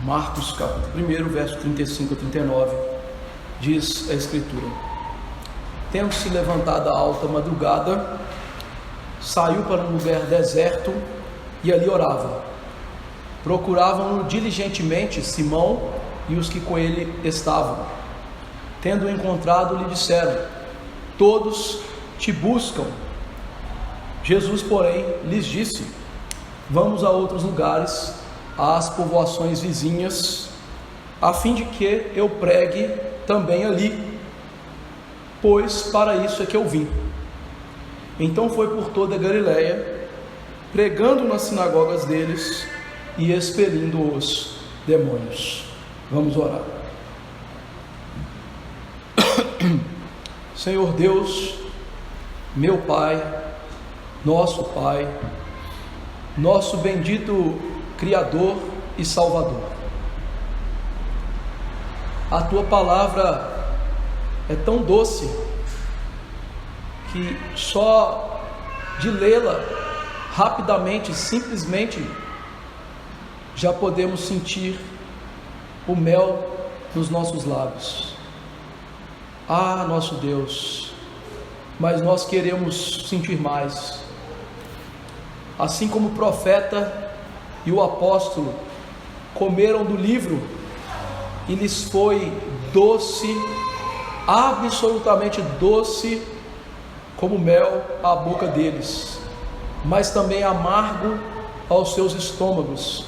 Marcos capítulo 1, verso 35 a 39, diz a Escritura: tendo-se levantado a alta madrugada, saiu para um lugar deserto e ali orava. Procuravam-no diligentemente Simão e os que com ele estavam. Tendo-o encontrado, lhe disseram: todos te buscam. Jesus, porém, lhes disse: vamos a outros lugares, às povoações vizinhas, a fim de que eu pregue também ali, pois para isso é que eu vim. Então foi por toda a Galiléia, pregando nas sinagogas deles e expelindo os demônios. Vamos orar. Senhor Deus, meu Pai, nosso bendito Criador e Salvador, a Tua palavra é tão doce que só de lê-la rapidamente, simplesmente, já podemos sentir o mel nos nossos lábios. Ah, nosso Deus, mas nós queremos sentir mais. Assim como o profeta e o apóstolo comeram do livro e lhes foi doce, absolutamente doce, como mel à boca deles, mas também amargo aos seus estômagos.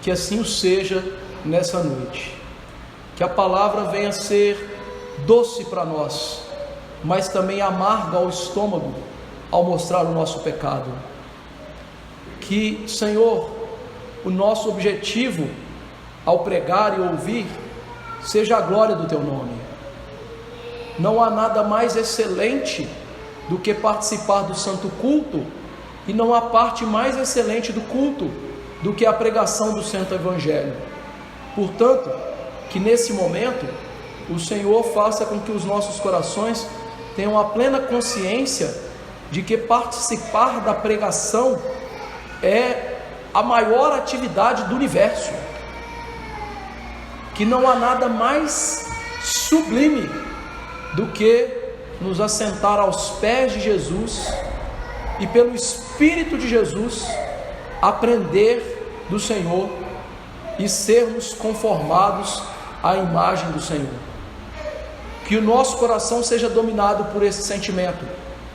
Que assim o seja nessa noite. Que a palavra venha ser doce para nós, mas também amarga ao estômago ao mostrar o nosso pecado. Que, Senhor, o nosso objetivo ao pregar e ouvir seja a glória do Teu nome. Não há nada mais excelente do que participar do santo culto, e não há parte mais excelente do culto do que a pregação do santo evangelho. Portanto, que nesse momento o Senhor faça com que os nossos corações tenham a plena consciência de que participar da pregação é a maior atividade do universo, que não há nada mais sublime do que nos assentar aos pés de Jesus e pelo Espírito de Jesus aprender do Senhor e sermos conformados à imagem do Senhor. Que o nosso coração seja dominado por esse sentimento,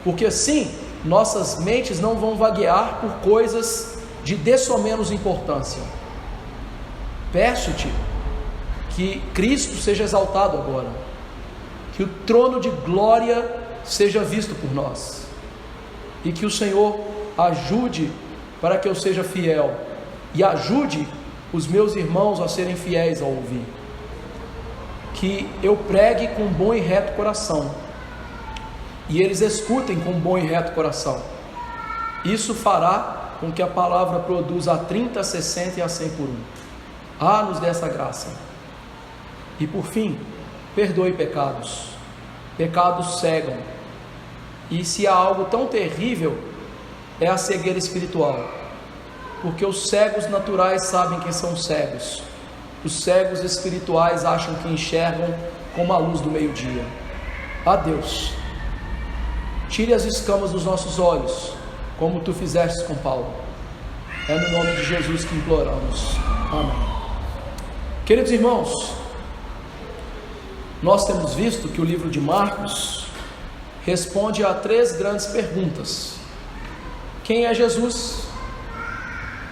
porque assim nossas mentes não vão vaguear por coisas de dessomenos importância. Peço-te que Cristo seja exaltado agora, que o trono de glória seja visto por nós, e que o Senhor ajude para que eu seja fiel, e ajude os meus irmãos a serem fiéis ao ouvir. Que eu pregue com bom e reto coração, e eles escutem com bom e reto coração. Isso fará com que a palavra produza a 30, a 60 e a 100 por 1. Ah, nos dê essa graça. E por fim, perdoe pecados. Pecados cegam, e se há algo tão terrível, é a cegueira espiritual, porque os cegos naturais sabem quem são os cegos, os cegos espirituais acham que enxergam como a luz do meio-dia. Ah, Deus, tire as escamas dos nossos olhos, como Tu fizeste com Paulo. É no nome de Jesus que imploramos. Amém. Queridos irmãos, nós temos visto que o livro de Marcos responde a 3 grandes perguntas: quem é Jesus?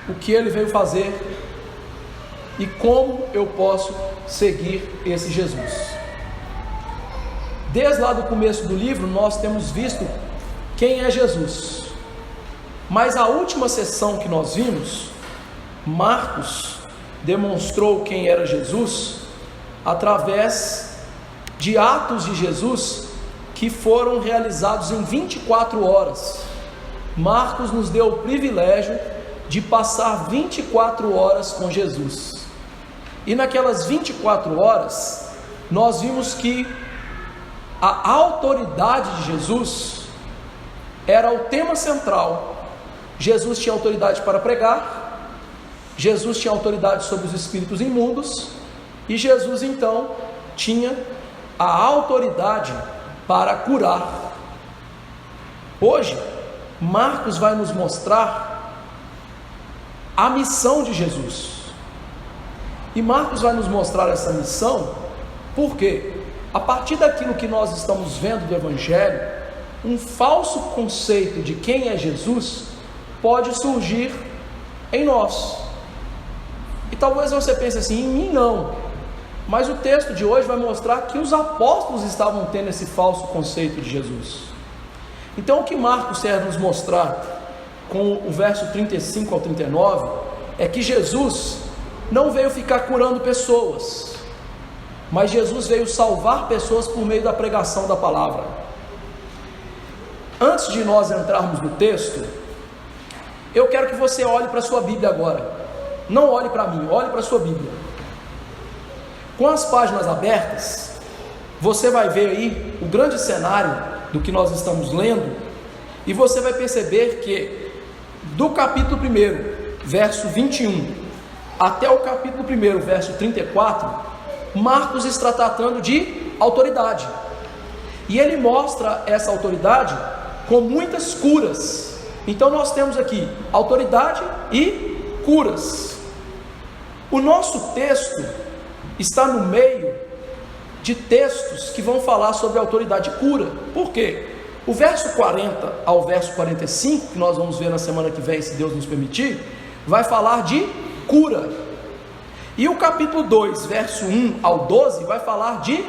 O que Ele veio fazer? E como eu posso seguir esse Jesus? Desde lá do começo do livro nós temos visto quem é Jesus, mas a última sessão que nós vimos, Marcos demonstrou quem era Jesus através de atos de Jesus que foram realizados em 24 horas. Marcos nos deu o privilégio de passar 24 horas com Jesus, e naquelas 24 horas nós vimos que a autoridade de Jesus era o tema central. Jesus tinha autoridade para pregar, Jesus tinha autoridade sobre os espíritos imundos, e Jesus então tinha a autoridade para curar. Hoje, Marcos vai nos mostrar a missão de Jesus. E Marcos vai nos mostrar essa missão porque, a partir daquilo que nós estamos vendo do Evangelho, um falso conceito de quem é Jesus pode surgir em nós. E talvez você pense assim: em mim não. Mas o texto de hoje vai mostrar que os apóstolos estavam tendo esse falso conceito de Jesus. Então o que Marcos quer nos mostrar com o verso 35 ao 39 é que Jesus não veio ficar curando pessoas, mas Jesus veio salvar pessoas por meio da pregação da palavra. Antes de nós entrarmos no texto, eu quero que você olhe para a sua Bíblia agora. Não olhe para mim, olhe para a sua Bíblia. Com as páginas abertas, você vai ver aí o grande cenário do que nós estamos lendo, e você vai perceber que do capítulo 1, verso 21, até o capítulo 1, verso 34, Marcos está tratando de autoridade, e ele mostra essa autoridade com muitas curas. Então nós temos aqui autoridade e curas. O nosso texto está no meio de textos que vão falar sobre autoridade e cura. Por quê? O verso 40 ao verso 45, que nós vamos ver na semana que vem, se Deus nos permitir, vai falar de cura. E o capítulo 2, verso 1 ao 12, vai falar de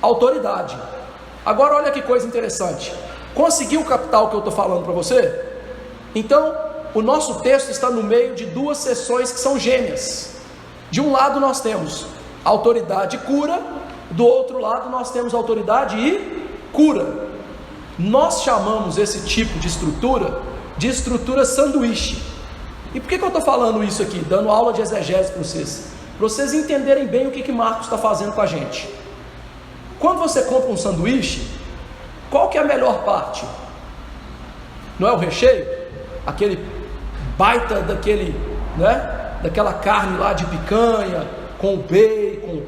autoridade. Agora olha que coisa interessante. Conseguiu captar o que eu estou falando para você? Então, o nosso texto está no meio de duas seções que são gêmeas. De um lado nós temos autoridade e cura, do outro lado nós temos autoridade e cura. Nós chamamos esse tipo de estrutura sanduíche. E por que eu estou falando isso aqui, dando aula de exegese para vocês entenderem bem o que Marcos está fazendo com a gente. Quando você compra um sanduíche, qual que é a melhor parte? Não é o recheio? Aquele baita daquela carne lá de picanha, com o bacon,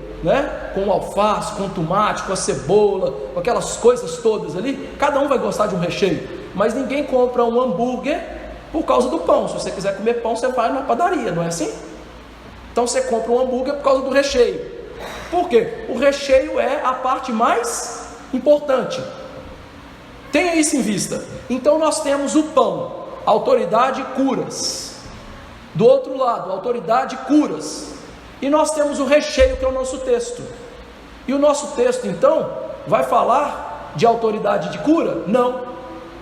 com o alface, com o tomate, com a cebola, com aquelas coisas todas ali. Cada um vai gostar de um recheio, mas ninguém compra um hambúrguer por causa do pão. Se você quiser comer pão, você vai na padaria, não é assim? Então você compra um hambúrguer por causa do recheio. Por quê? O recheio é a parte mais importante. Tenha isso em vista. Então nós temos o pão, autoridade e curas. Do outro lado, autoridade e curas. E nós temos o recheio, que é o nosso texto. E o nosso texto então vai falar de autoridade de cura? Não.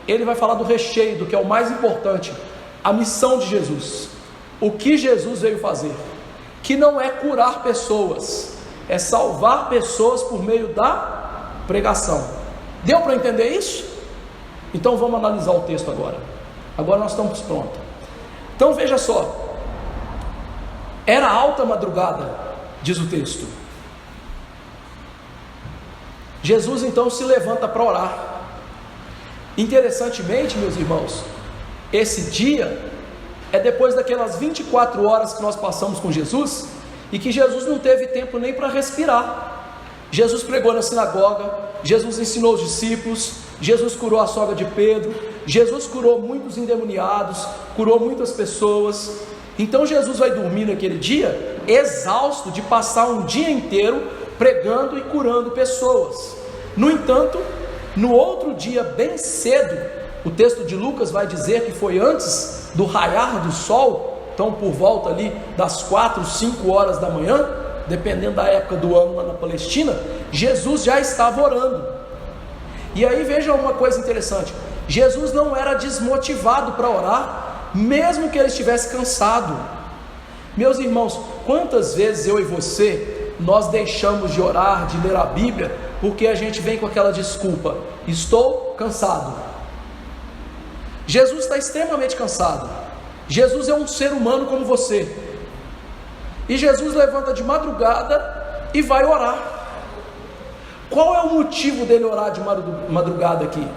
Ele vai falar do recheio, do que é o mais importante, a missão de Jesus. O que Jesus veio fazer, que não é curar pessoas, é salvar pessoas por meio da pregação. Deu para entender isso? Então vamos analisar o texto agora. Agora nós estamos prontos. Então veja só. Era alta madrugada, diz o texto. Jesus então se levanta para orar. Interessantemente, meus irmãos, esse dia é depois daquelas 24 horas que nós passamos com Jesus, e que Jesus não teve tempo nem para respirar. Jesus pregou na sinagoga, Jesus ensinou os discípulos, Jesus curou a sogra de Pedro, Jesus curou muitos endemoniados, curou muitas pessoas. Então Jesus vai dormir naquele dia exausto de passar um dia inteiro pregando e curando pessoas. No entanto, no outro dia bem cedo, o texto de Lucas vai dizer que foi antes do raiar do sol, então por volta ali das 4, 5 horas da manhã, dependendo da época do ano lá na Palestina, Jesus já estava orando. E aí veja uma coisa interessante, Jesus não era desmotivado para orar, mesmo que ele estivesse cansado. Meus irmãos, quantas vezes eu e você, nós deixamos de orar, de ler a Bíblia, porque a gente vem com aquela desculpa: estou cansado. Jesus está extremamente cansado. Jesus é um ser humano como você, e Jesus levanta de madrugada e vai orar. Qual é o motivo dele orar de madrugada aqui?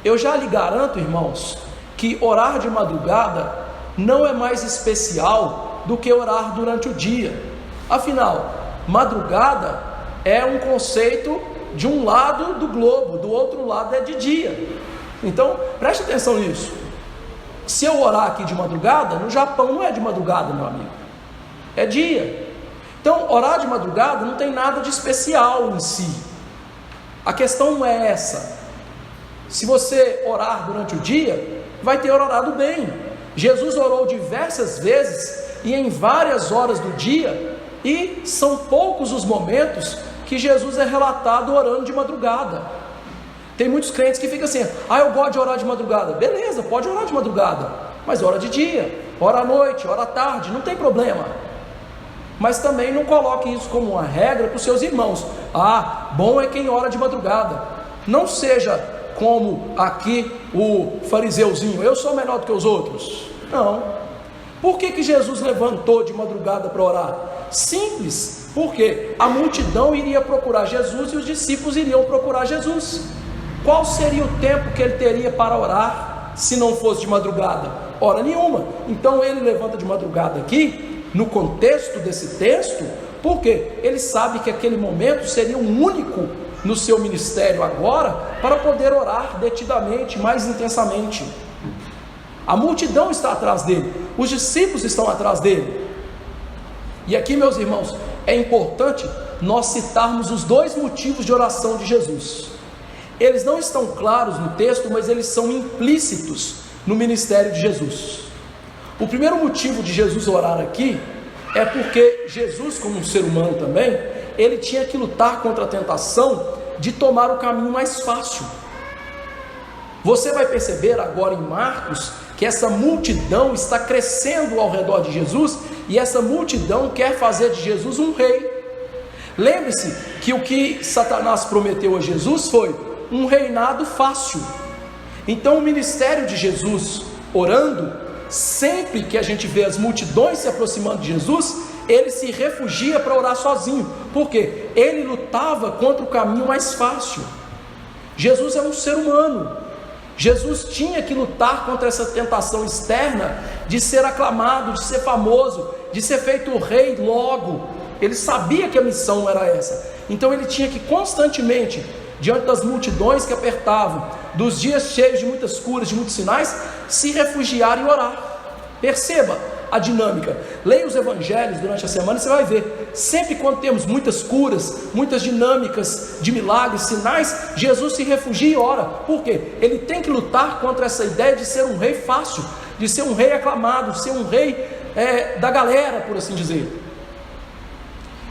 Eu já lhe garanto, irmãos, que orar de madrugada não é mais especial do que orar durante o dia. Afinal, madrugada é um conceito de um lado do globo, do outro lado é de dia. Então, preste atenção nisso. Se eu orar aqui de madrugada, no Japão não é de madrugada, meu amigo, é dia. Então, orar de madrugada não tem nada de especial em si. A questão não é essa. Se você orar durante o dia, vai ter orado bem. Jesus orou diversas vezes e em várias horas do dia, e são poucos os momentos que Jesus é relatado orando de madrugada. Tem muitos crentes que ficam assim: eu gosto de orar de madrugada. Beleza, pode orar de madrugada, mas ora de dia, ora à noite, ora à tarde, não tem problema. Mas também não coloque isso como uma regra para os seus irmãos. Bom é quem ora de madrugada. Não seja como aqui o fariseuzinho: eu sou melhor do que os outros. Não. Por que Jesus levantou de madrugada para orar? Simples, porque a multidão iria procurar Jesus e os discípulos iriam procurar Jesus. Qual seria o tempo que ele teria para orar se não fosse de madrugada? Hora nenhuma. Então ele levanta de madrugada aqui, no contexto desse texto, porque ele sabe que aquele momento seria o único no seu ministério agora para poder orar detidamente, mais intensamente. A multidão está atrás dele, os discípulos estão atrás dele. E aqui, meus irmãos, é importante nós citarmos os dois motivos de oração de Jesus. Eles não estão claros no texto, mas eles são implícitos no ministério de Jesus. O primeiro motivo de Jesus orar aqui é porque Jesus, como um ser humano também, ele tinha que lutar contra a tentação de tomar o caminho mais fácil. Você vai perceber agora em Marcos que essa multidão está crescendo ao redor de Jesus, e essa multidão quer fazer de Jesus um rei. Lembre-se que o que Satanás prometeu a Jesus foi um reinado fácil. Então o ministério de Jesus orando, sempre que a gente vê as multidões se aproximando de Jesus, ele se refugia para orar sozinho, porque ele lutava contra o caminho mais fácil. Jesus é um ser humano. Jesus tinha que lutar contra essa tentação externa de ser aclamado, de ser famoso, de ser feito rei logo. Ele sabia que a missão não era essa. Então ele tinha que constantemente, diante das multidões que apertavam, dos dias cheios de muitas curas, de muitos sinais, se refugiar e orar. Perceba a dinâmica. Leia os evangelhos durante a semana e você vai ver, sempre quando temos muitas curas, muitas dinâmicas de milagres, sinais, Jesus se refugia e ora. Por quê? Ele tem que lutar contra essa ideia de ser um rei fácil, de ser um rei aclamado, de ser um rei da galera, por assim dizer.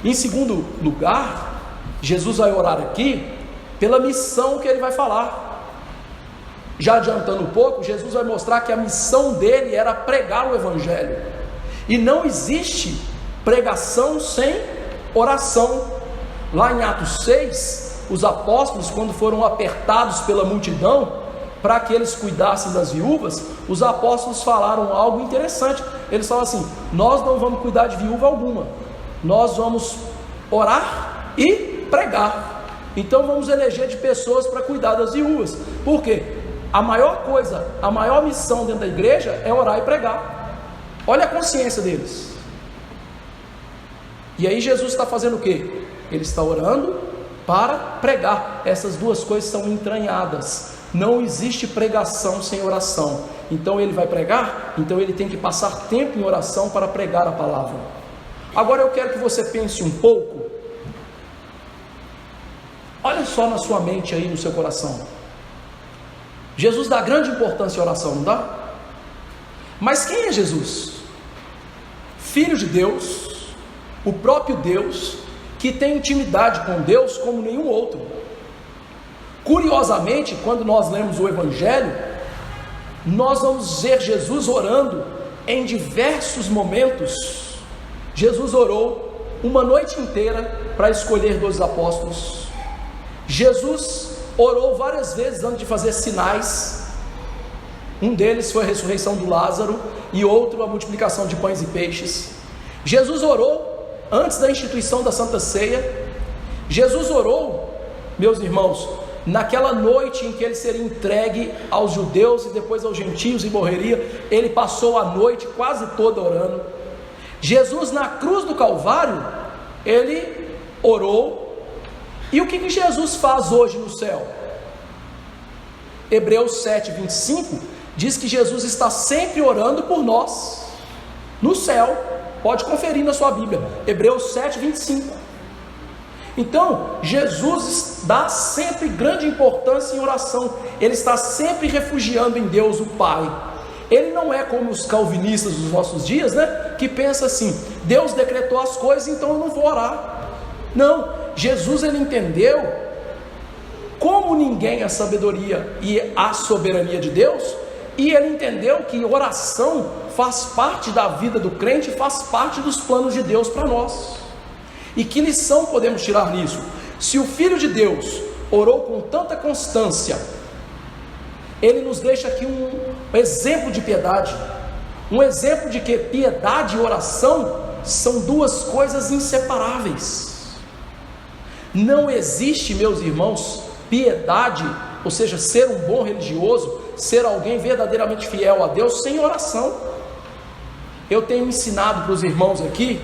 Em segundo lugar, Jesus vai orar aqui pela missão que ele vai falar. Já adiantando um pouco, Jesus vai mostrar que a missão dele era pregar o evangelho, e não existe pregação sem oração. Lá em Atos 6, os apóstolos, quando foram apertados pela multidão para que eles cuidassem das viúvas, os apóstolos falaram algo interessante. Eles falaram assim: nós não vamos cuidar de viúva alguma, nós vamos orar e pregar. Então vamos eleger de pessoas para cuidar das viúvas. Por quê? A maior coisa, a maior missão dentro da igreja é orar e pregar. Olha a consciência deles. E aí Jesus está fazendo o quê? Ele está orando para pregar. Essas duas coisas são entranhadas. Não existe pregação sem oração. Então ele vai pregar, então ele tem que passar tempo em oração para pregar a palavra. Agora eu quero que você pense um pouco. Olha só na sua mente aí, no seu coração. Jesus dá grande importância à oração, não dá? Mas quem é Jesus? Filho de Deus, o próprio Deus, que tem intimidade com Deus como nenhum outro. Curiosamente, quando nós lemos o Evangelho, nós vamos ver Jesus orando em diversos momentos. Jesus orou uma noite inteira para escolher 12 apóstolos. Jesus orou várias vezes antes de fazer sinais. Um deles foi a ressurreição do Lázaro, e outro a multiplicação de pães e peixes. Jesus orou antes da instituição da Santa Ceia. Jesus orou, meus irmãos, naquela noite em que ele seria entregue aos judeus e depois aos gentios e morreria. Ele passou a noite quase toda orando. Jesus na cruz do Calvário, ele orou. E o que Jesus faz hoje no céu? Hebreus 7:25 diz que Jesus está sempre orando por nós no céu. Pode conferir na sua Bíblia, Hebreus 7:25. Então, Jesus dá sempre grande importância em oração. Ele está sempre refugiando em Deus o Pai. Ele não é como os calvinistas dos nossos dias, né? Que pensa assim: Deus decretou as coisas, então eu não vou orar. Não, Jesus ele entendeu como ninguém a sabedoria e a soberania de Deus, e ele entendeu que oração faz parte da vida do crente, faz parte dos planos de Deus para nós. E que lição podemos tirar nisso? Se o Filho de Deus orou com tanta constância, ele nos deixa aqui um exemplo de piedade, um exemplo de que piedade e oração são duas coisas inseparáveis. Não existe, meus irmãos, piedade, ou seja, ser um bom religioso, ser alguém verdadeiramente fiel a Deus, sem oração. Eu tenho ensinado para os irmãos aqui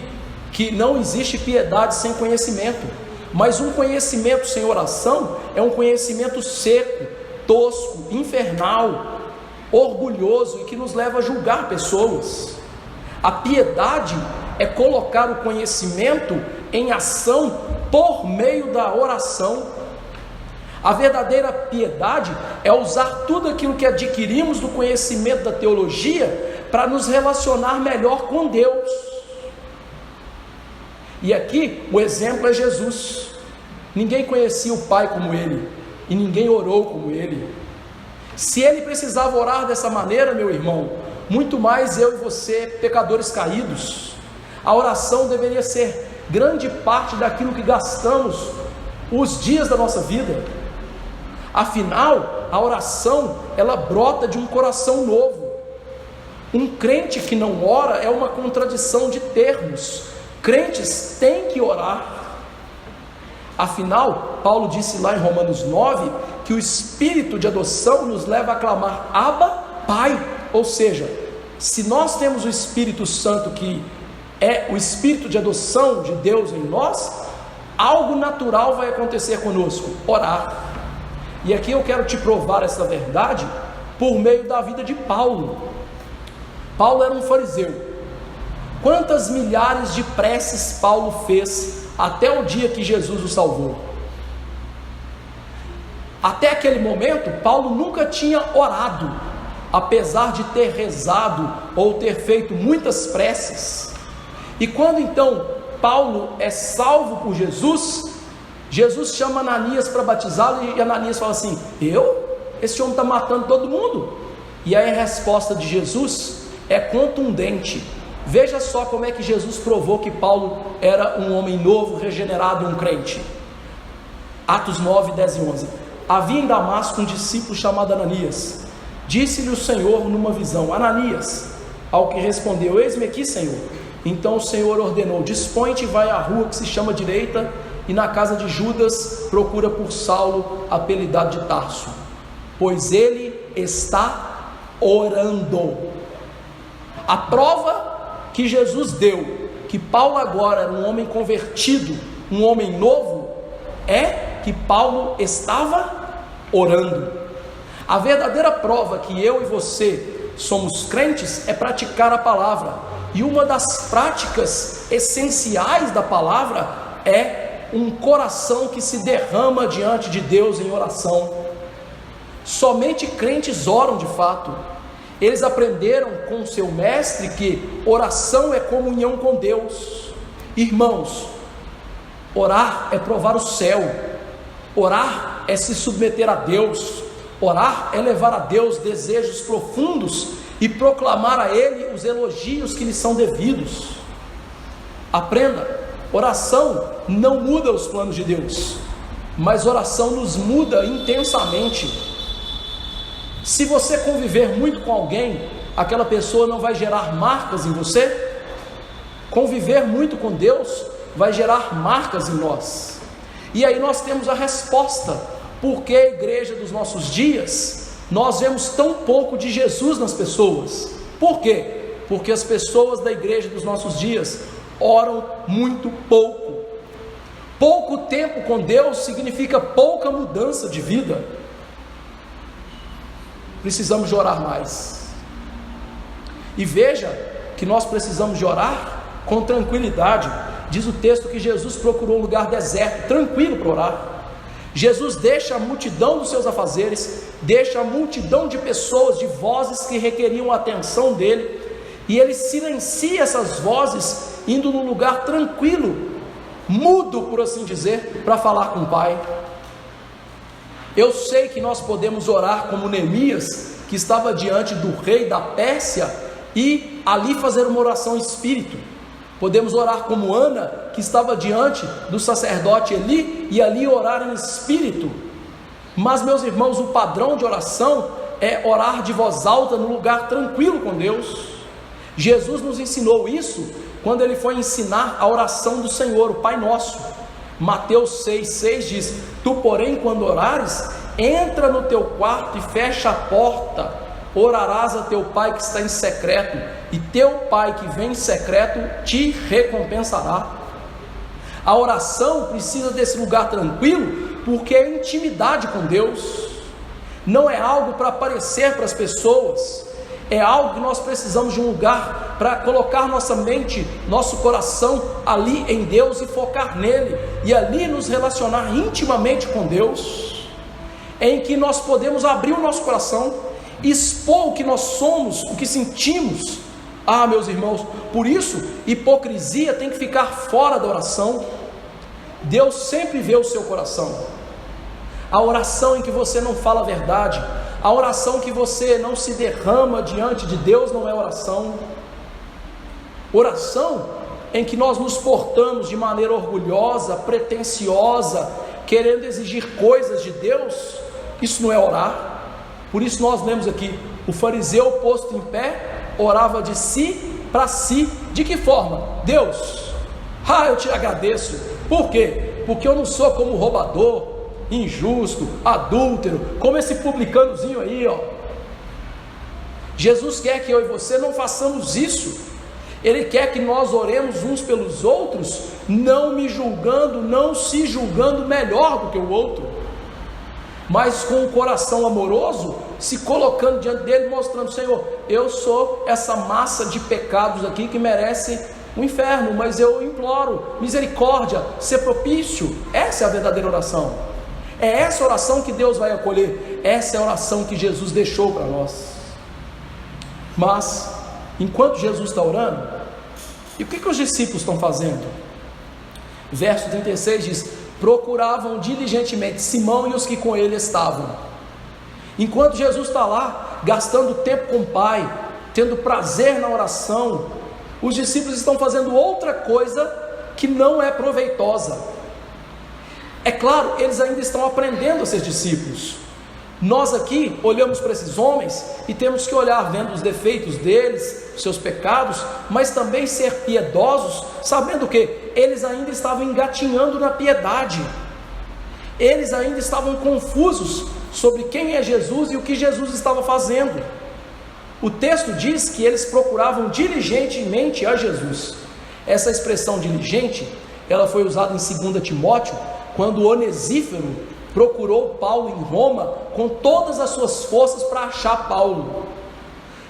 que não existe piedade sem conhecimento, mas um conhecimento sem oração é um conhecimento seco, tosco, infernal, orgulhoso e que nos leva a julgar pessoas. A piedade é colocar o conhecimento em ação por meio da oração. A verdadeira piedade é usar tudo aquilo que adquirimos do conhecimento da teologia para nos relacionar melhor com Deus. E aqui o exemplo é Jesus. Ninguém conhecia o Pai como Ele, e ninguém orou como Ele. Se Ele precisava orar dessa maneira, meu irmão, muito mais eu e você, pecadores caídos. A oração deveria ser grande parte daquilo que gastamos os dias da nossa vida. Afinal, a oração, ela brota de um coração novo. Um crente que não ora é uma contradição de termos. Crentes têm que orar. Afinal, Paulo disse lá em Romanos 9, que o espírito de adoção nos leva a clamar Abba, Pai. Ou seja, se nós temos o Espírito Santo, que é o espírito de adoção de Deus em nós, algo natural vai acontecer conosco: orar. E aqui eu quero te provar essa verdade por meio da vida de Paulo. Paulo era um fariseu. Quantas milhares de preces Paulo fez até o dia que Jesus o salvou? Até aquele momento, Paulo nunca tinha orado, apesar de ter rezado ou ter feito muitas preces. E quando então Paulo é salvo por Jesus, Jesus chama Ananias para batizá-lo, e Ananias fala assim: esse homem está matando todo mundo. E aí a resposta de Jesus é contundente. Veja só como é que Jesus provou que Paulo era um homem novo, regenerado e um crente. Atos 9, 10 e 11. Havia em Damasco um discípulo chamado Ananias. Disse-lhe o Senhor numa visão: Ananias. Ao que respondeu: eis-me aqui, Senhor. Então o Senhor ordenou: dispõe-te e vai à rua que se chama Direita, e na casa de Judas procura por Saulo, apelidado de Tarso, pois ele está orando. A prova que Jesus deu que Paulo agora era um homem convertido, um homem novo, é que Paulo estava orando. A verdadeira prova que eu e você somos crentes é praticar a palavra, e uma das práticas essenciais da palavra é um coração que se derrama diante de Deus em oração. Somente crentes oram de fato. Eles aprenderam com seu mestre que oração é comunhão com Deus. Irmãos, orar é provar o céu, orar é se submeter a Deus, orar é levar a Deus desejos profundos e proclamar a Ele os elogios que lhe são devidos. Aprenda, oração não muda os planos de Deus, mas oração nos muda intensamente. Se você conviver muito com alguém, aquela pessoa não vai gerar marcas em você? Conviver muito com Deus vai gerar marcas em nós. E aí nós temos a resposta: por que a igreja dos nossos dias, nós vemos tão pouco de Jesus nas pessoas? Por quê? Porque as pessoas da igreja dos nossos dias oram muito pouco. Pouco tempo com Deus significa pouca mudança de vida. Precisamos de orar mais. E veja que nós precisamos de orar com tranquilidade. Diz o texto que Jesus procurou um lugar deserto, tranquilo para orar. Jesus deixa a multidão dos seus afazeres, deixa a multidão de pessoas, de vozes que requeriam a atenção dele, e ele silencia essas vozes, indo num lugar tranquilo, mudo, por assim dizer, para falar com o Pai. Eu sei que nós podemos orar como Neemias, que estava diante do rei da Pérsia, e ali fazer uma oração em espírito. Podemos orar como Ana, que estava diante do sacerdote Eli, e ali orar em espírito. Mas, meus irmãos, o padrão de oração é orar de voz alta, no lugar tranquilo com Deus. Jesus nos ensinou isso quando ele foi ensinar a oração do Senhor, o Pai Nosso. Mateus 6,6 diz: tu, porém, quando orares, entra no teu quarto e fecha a porta, orarás a teu Pai que está em secreto, e teu Pai que vem em secreto te recompensará. A oração precisa desse lugar tranquilo, porque é intimidade com Deus, não é algo para aparecer para as pessoas, é algo que nós precisamos de um lugar para colocar nossa mente, nosso coração ali em Deus e focar nele, e ali nos relacionar intimamente com Deus, em que nós podemos abrir o nosso coração, expor o que nós somos, o que sentimos. Ah, meus irmãos, por isso, hipocrisia tem que ficar fora da oração. Deus sempre vê o seu coração. A oração em que você não fala a verdade, a oração que você não se derrama diante de Deus, não é oração. Oração em que nós nos portamos de maneira orgulhosa, pretensiosa, querendo exigir coisas de Deus, isso não é orar. Por isso nós lemos aqui: o fariseu posto em pé, orava de si para si. De que forma? Deus, eu te agradeço. Por quê? Porque eu não sou como roubador, injusto, adúltero, como esse publicanozinho aí, ó. Jesus quer que eu e você não façamos isso. Ele quer que nós oremos uns pelos outros, não me julgando, não se julgando melhor do que o outro, mas com o coração amoroso, se colocando diante dele, mostrando: Senhor, eu sou essa massa de pecados aqui que merece o inferno, mas eu imploro misericórdia, ser propício. Essa é a verdadeira oração. É essa oração que Deus vai acolher. Essa é a oração que Jesus deixou para nós. Mas, enquanto Jesus está orando, e o que os discípulos estão fazendo? Verso 36 diz: procuravam diligentemente Simão e os que com ele estavam. Enquanto Jesus está lá, gastando tempo com o Pai, tendo prazer na oração, os discípulos estão fazendo outra coisa que não é proveitosa. É claro, eles ainda estão aprendendo a ser discípulos. Nós aqui olhamos para esses homens e temos que olhar vendo os defeitos deles, seus pecados, mas também ser piedosos, sabendo que eles ainda estavam engatinhando na piedade. Eles ainda estavam confusos sobre quem é Jesus e o que Jesus estava fazendo. O texto diz que eles procuravam diligentemente a Jesus. Essa expressão diligente, ela foi usada em 2 Timóteo, quando Onesífero procurou Paulo em Roma com todas as suas forças para achar Paulo.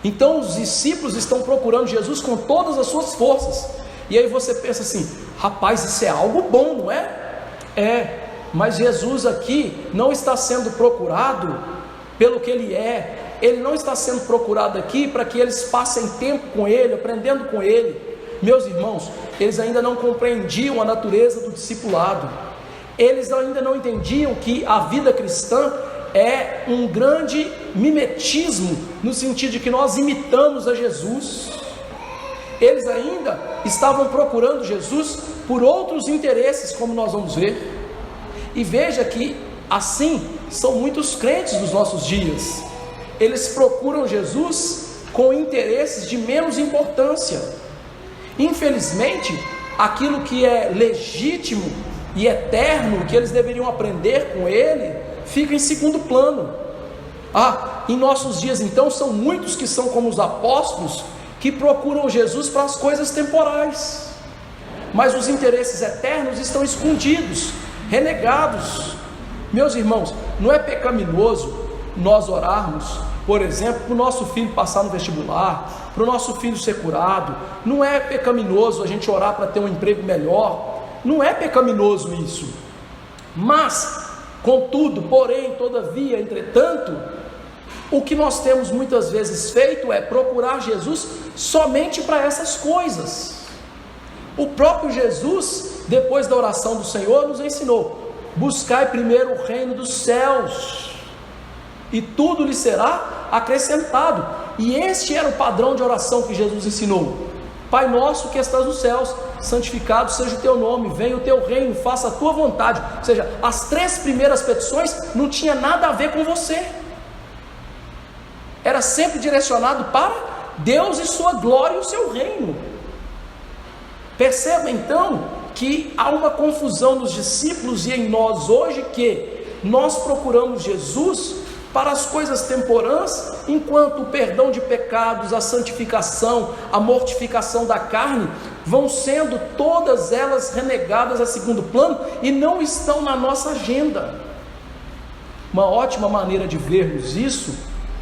Então os discípulos estão procurando Jesus com todas as suas forças. E aí você pensa assim: rapaz, isso é algo bom, não é? É, mas Jesus aqui não está sendo procurado pelo que ele é. Ele não está sendo procurado aqui para que eles passem tempo com ele, aprendendo com ele. Meus irmãos, eles ainda não compreendiam a natureza do discipulado. Eles ainda não entendiam que a vida cristã é um grande mimetismo, no sentido de que nós imitamos a Jesus. Eles ainda estavam procurando Jesus por outros interesses, como nós vamos ver. E veja que assim são muitos crentes dos nossos dias. Eles procuram Jesus com interesses de menos importância. Infelizmente, aquilo que é legítimo e eterno, que eles deveriam aprender com ele, fica em segundo plano. Em nossos dias então, são muitos que são como os apóstolos, que procuram Jesus para as coisas temporais, mas os interesses eternos estão escondidos, renegados. Meus irmãos, não é pecaminoso nós orarmos, por exemplo, para o nosso filho passar no vestibular, para o nosso filho ser curado. Não é pecaminoso a gente orar para ter um emprego melhor. Não é pecaminoso isso. Mas, contudo, porém, todavia, entretanto, o que nós temos muitas vezes feito é procurar Jesus somente para essas coisas. O próprio Jesus, depois da oração do Senhor, nos ensinou: buscai primeiro o reino dos céus, e tudo lhe será acrescentado. E este era o padrão de oração que Jesus ensinou: Pai nosso que estás nos céus, santificado seja o teu nome, venha o teu reino, faça a tua vontade. Ou seja, as 3 primeiras petições não tinha nada a ver com você, era sempre direcionado para Deus e sua glória e o seu reino. Perceba então que há uma confusão nos discípulos e em nós hoje, que nós procuramos Jesus para as coisas temporãs, enquanto o perdão de pecados, a santificação, a mortificação da carne, vão sendo todas elas renegadas a segundo plano e não estão na nossa agenda. Uma ótima maneira de vermos isso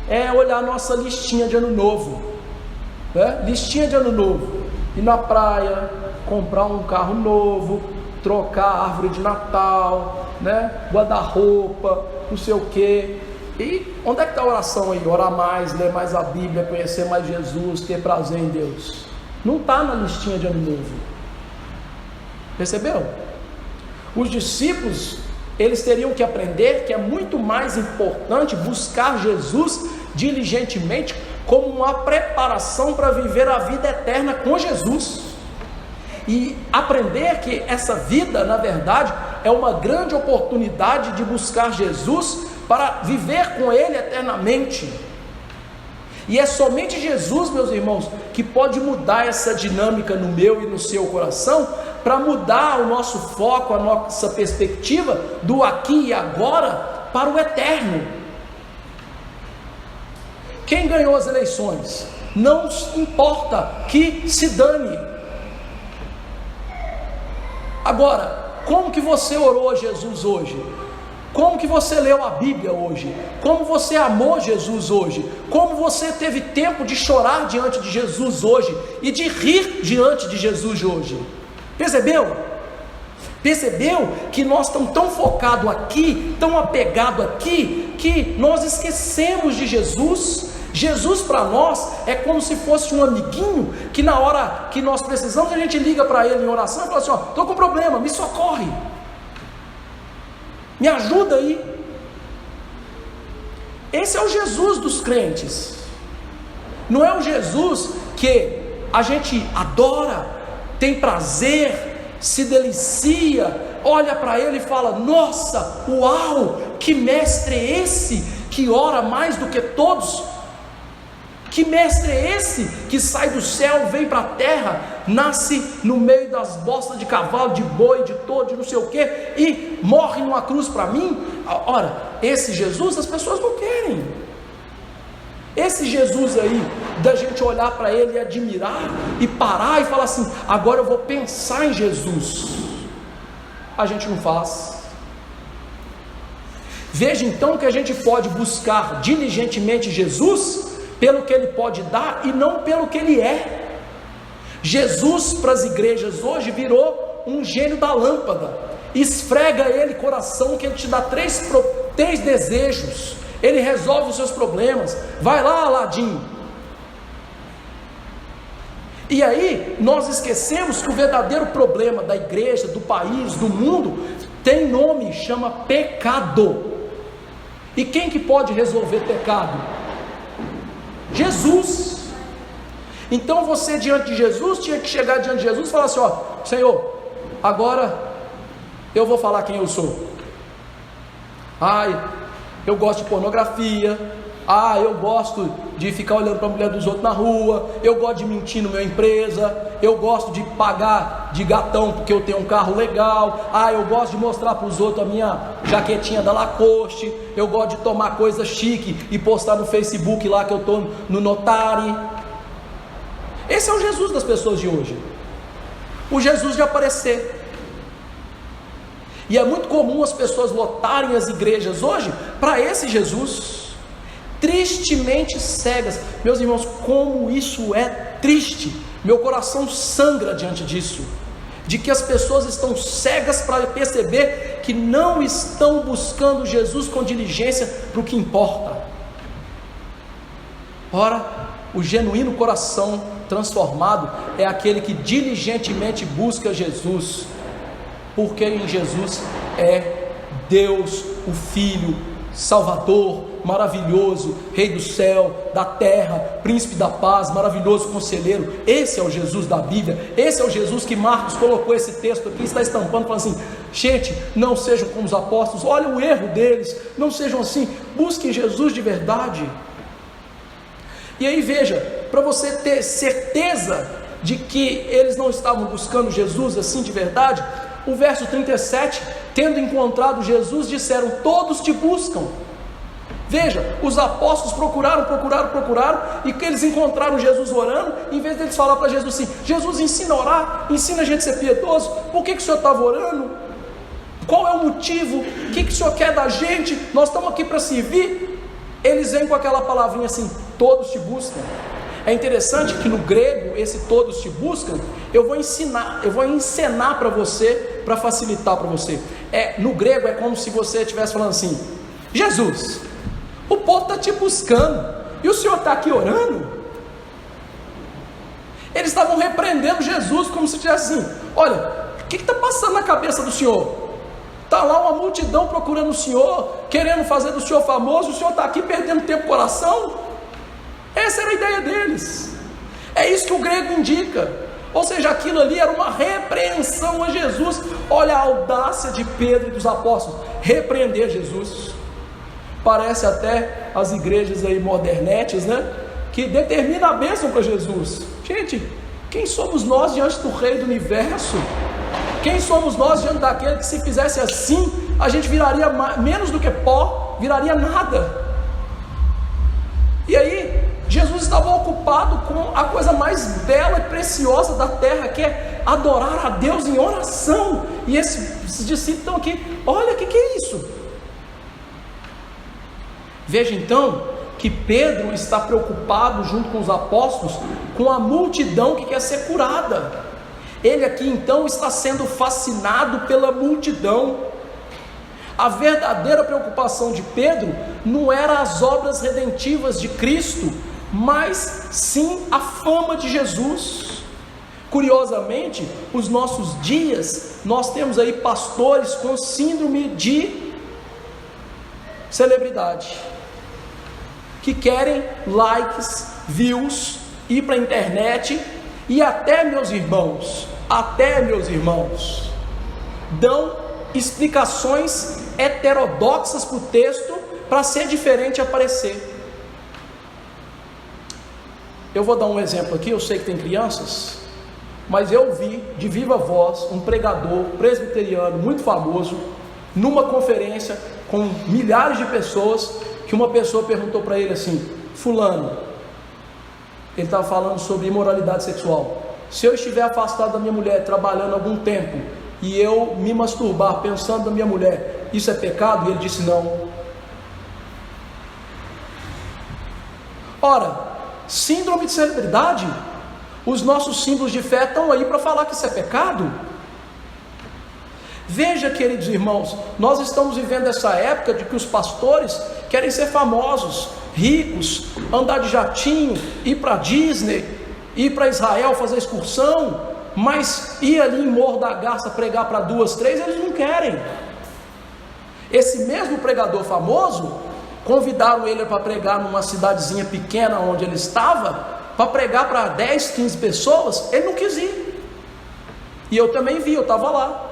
é olhar a nossa listinha de ano novo, listinha de ano novo, ir na praia, comprar um carro novo, trocar a árvore de Natal, guarda-roupa, não sei o que. E onde é que está a oração aí? Orar mais, ler mais a Bíblia, conhecer mais Jesus, ter prazer em Deus. Não está na listinha de ano novo. Percebeu? Os discípulos, eles teriam que aprender que é muito mais importante buscar Jesus diligentemente como uma preparação para viver a vida eterna com Jesus. E aprender que essa vida, na verdade, é uma grande oportunidade de buscar Jesus para viver com Ele eternamente. E é somente Jesus, meus irmãos, que pode mudar essa dinâmica no meu e no seu coração, para mudar o nosso foco, a nossa perspectiva do aqui e agora para o eterno. Quem ganhou as eleições? Não importa, que se dane. Agora, como que você orou a Jesus hoje? Como que você leu a Bíblia hoje? Como você amou Jesus hoje? Como você teve tempo de chorar diante de Jesus hoje e de rir diante de Jesus hoje? Percebeu? Percebeu que nós estamos tão focados aqui, tão apegados aqui, que nós esquecemos de Jesus. Jesus para nós é como se fosse um amiguinho que na hora que nós precisamos, a gente liga para ele em oração e fala assim: estou com problema, me socorre, me ajuda aí. Esse é o Jesus dos crentes. Não é o Jesus que a gente adora, tem prazer, se delicia, olha para ele e fala: nossa, uau, que mestre é esse que ora mais do que todos? Que mestre é esse que sai do céu, vem para a terra, nasce no meio das bostas de cavalo, de boi, de touro, de não sei o que, e morre numa cruz para mim? Ora, esse Jesus as pessoas não querem. Esse Jesus aí, da gente olhar para ele e admirar, e parar e falar assim: agora eu vou pensar em Jesus, a gente não faz. Veja então que a gente pode buscar diligentemente Jesus pelo que Ele pode dar e não pelo que Ele é. Jesus para as igrejas hoje virou um gênio da lâmpada. Esfrega Ele coração que Ele te dá três desejos, Ele resolve os seus problemas. Vai lá, Aladim. E aí nós esquecemos que o verdadeiro problema da igreja, do país, do mundo, tem nome, chama pecado. E quem que pode resolver pecado? Jesus. Então você diante de Jesus tinha que chegar diante de Jesus e falar assim: ó, Senhor, agora eu vou falar quem eu sou. Eu gosto de pornografia. Eu gosto de ficar olhando para a mulher dos outros na rua. Eu gosto de mentir na minha empresa. Eu gosto de pagar de gatão porque eu tenho um carro legal. Eu gosto de mostrar para os outros a minha jaquetinha da Lacoste. Eu gosto de tomar coisa chique e postar no Facebook lá que eu estou no Notari. Esse é o Jesus das pessoas de hoje, o Jesus de aparecer. E é muito comum as pessoas lotarem as igrejas hoje para esse Jesus, tristemente cegas. Meus irmãos, como isso é triste, meu coração sangra diante disso, de que as pessoas estão cegas para perceber que não estão buscando Jesus com diligência para o que importa. Ora, o genuíno coração transformado é aquele que diligentemente busca Jesus, porque em Jesus é Deus, o Filho, Salvador, maravilhoso, Rei do céu, da terra, Príncipe da paz, maravilhoso conselheiro. Esse é o Jesus da Bíblia, esse é o Jesus que Marcos colocou esse texto aqui, está estampando, falando assim: gente, não sejam como os apóstolos, olha o erro deles, não sejam assim, busquem Jesus de verdade. E aí veja, para você ter certeza de que eles não estavam buscando Jesus assim de verdade, o verso 37, tendo encontrado Jesus, disseram: todos te buscam. Veja, os apóstolos procuraram, e que eles encontraram Jesus orando, em vez deles falar para Jesus assim: Jesus, ensina a orar, ensina a gente a ser piedoso, por que o Senhor estava orando? Qual é o motivo? O que o Senhor quer da gente? Nós estamos aqui para servir. Eles vêm com aquela palavrinha assim: todos te buscam. É interessante que no grego, esse todos te buscam, eu vou encenar para você, para facilitar para você. No grego é como se você estivesse falando assim: Jesus, o povo está te buscando, e o Senhor está aqui orando. Eles estavam repreendendo Jesus, como se tivesse assim: olha, o que está passando na cabeça do Senhor? Está lá uma multidão procurando o Senhor, querendo fazer do Senhor famoso, o Senhor está aqui perdendo tempo com oração? Essa era a ideia deles. É isso que o grego indica. Ou seja, aquilo ali era uma repreensão a Jesus. Olha a audácia de Pedro e dos apóstolos, repreender Jesus. Parece até as igrejas aí modernetes, né? Que determina a bênção para Jesus. Gente, quem somos nós diante do Rei do Universo? Quem somos nós diante daquele que, se fizesse assim, a gente viraria menos do que pó, viraria nada? E aí, Jesus estava ocupado com a coisa mais bela e preciosa da terra, que é adorar a Deus em oração. E esses discípulos estão aqui: olha, o que é isso? Veja então que Pedro está preocupado junto com os apóstolos com a multidão que quer ser curada. Ele aqui então está sendo fascinado pela multidão. A verdadeira preocupação de Pedro não era as obras redentivas de Cristo, mas sim a fama de Jesus. Curiosamente, os nossos dias, nós temos aí pastores com síndrome de celebridade, que querem likes, views, ir para a internet, e até meus irmãos, dão explicações heterodoxas para o texto, para ser diferente e aparecer. Eu vou dar um exemplo aqui, eu sei que tem crianças, mas eu vi de viva voz um pregador presbiteriano muito famoso, numa conferência com milhares de pessoas, que uma pessoa perguntou para ele assim: fulano, ele estava falando sobre imoralidade sexual, se eu estiver afastado da minha mulher, trabalhando algum tempo, e eu me masturbar pensando na minha mulher, isso é pecado? E ele disse: não. Ora, síndrome de celebridade, os nossos símbolos de fé estão aí para falar que isso é pecado? Veja, queridos irmãos, nós estamos vivendo essa época de que os pastores querem ser famosos, ricos, andar de jatinho, ir para Disney, ir para Israel fazer excursão, mas ir ali em Morro da Garça pregar para 2, 3, eles não querem. Esse mesmo pregador famoso, convidaram ele para pregar numa cidadezinha pequena onde ele estava, para pregar para 10, 15 pessoas, ele não quis ir. E eu também vi, eu estava lá.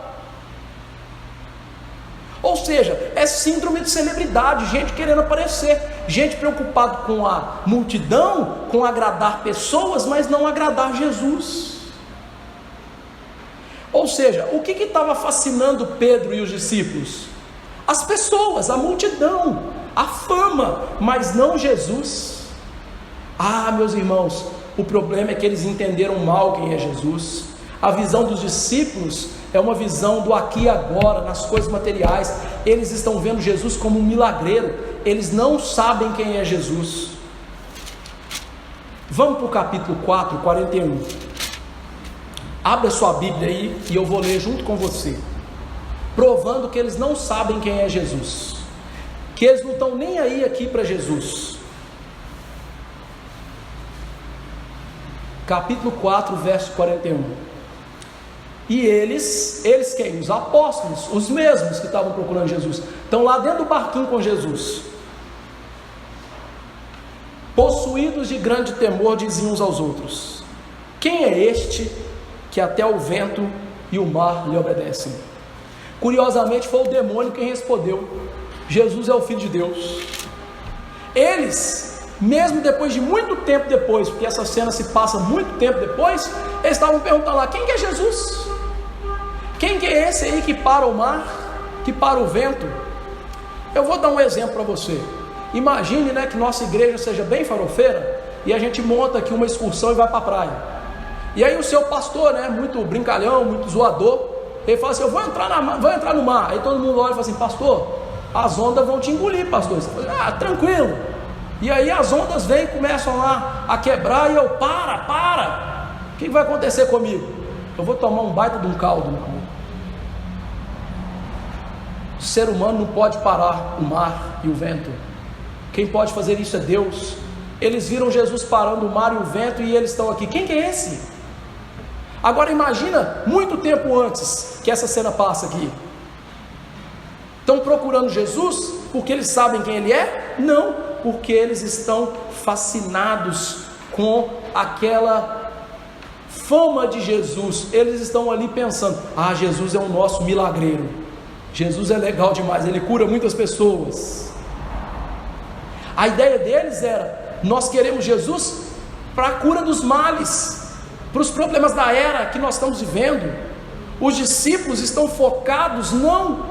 Ou seja, é síndrome de celebridade, gente querendo aparecer, gente preocupada com a multidão, com agradar pessoas, mas não agradar Jesus. Ou seja, o que estava fascinando Pedro e os discípulos? As pessoas, a multidão, a fama, mas não Jesus. Ah, meus irmãos, O problema é que eles entenderam mal quem é Jesus. A visão dos discípulos é uma visão do aqui e agora, nas coisas materiais. Eles estão vendo Jesus como um milagreiro. Eles não sabem quem é Jesus. Vamos para o capítulo 4, 41. Abra sua Bíblia aí e eu vou ler junto com você, provando que eles não sabem quem é Jesus, que eles não estão nem aí aqui para Jesus. Capítulo 4, verso 41. E eles quem? Os apóstolos, os mesmos que estavam procurando Jesus, estão lá dentro do barquinho com Jesus. Possuídos de grande temor, diziam uns aos outros: quem é este que até o vento e o mar lhe obedecem? Curiosamente foi o demônio quem respondeu: Jesus é o Filho de Deus. Eles, mesmo depois de muito tempo depois, porque essa cena se passa muito tempo depois, eles estavam perguntando lá: quem que é Jesus? Quem que é esse aí que para o mar, que para o vento? Eu vou dar um exemplo para você. Imagine, né, que nossa igreja seja bem farofeira e a gente monta aqui uma excursão e vai para a praia. E aí o seu pastor, né, muito brincalhão, muito zoador, ele fala assim: eu vou entrar no mar. Aí todo mundo olha e fala assim: pastor, as ondas vão te engolir, pastor. Você fala: tranquilo. E aí as ondas vêm e começam lá a quebrar, e eu: para, o que vai acontecer comigo? Eu vou tomar um baita de um caldo, meu amor. O ser humano não pode parar o mar e o vento. Quem pode fazer isso é Deus. Eles viram Jesus parando o mar e o vento e eles estão aqui: quem que é esse? Agora imagina, muito tempo antes que essa cena passa aqui, estão procurando Jesus porque eles sabem quem Ele é? Não, porque eles estão fascinados com aquela fama de Jesus. Eles estão ali pensando: Jesus é o nosso milagreiro, Jesus é legal demais, Ele cura muitas pessoas. A ideia deles era: nós queremos Jesus para a cura dos males, para os problemas da era que nós estamos vivendo. Os discípulos estão focados não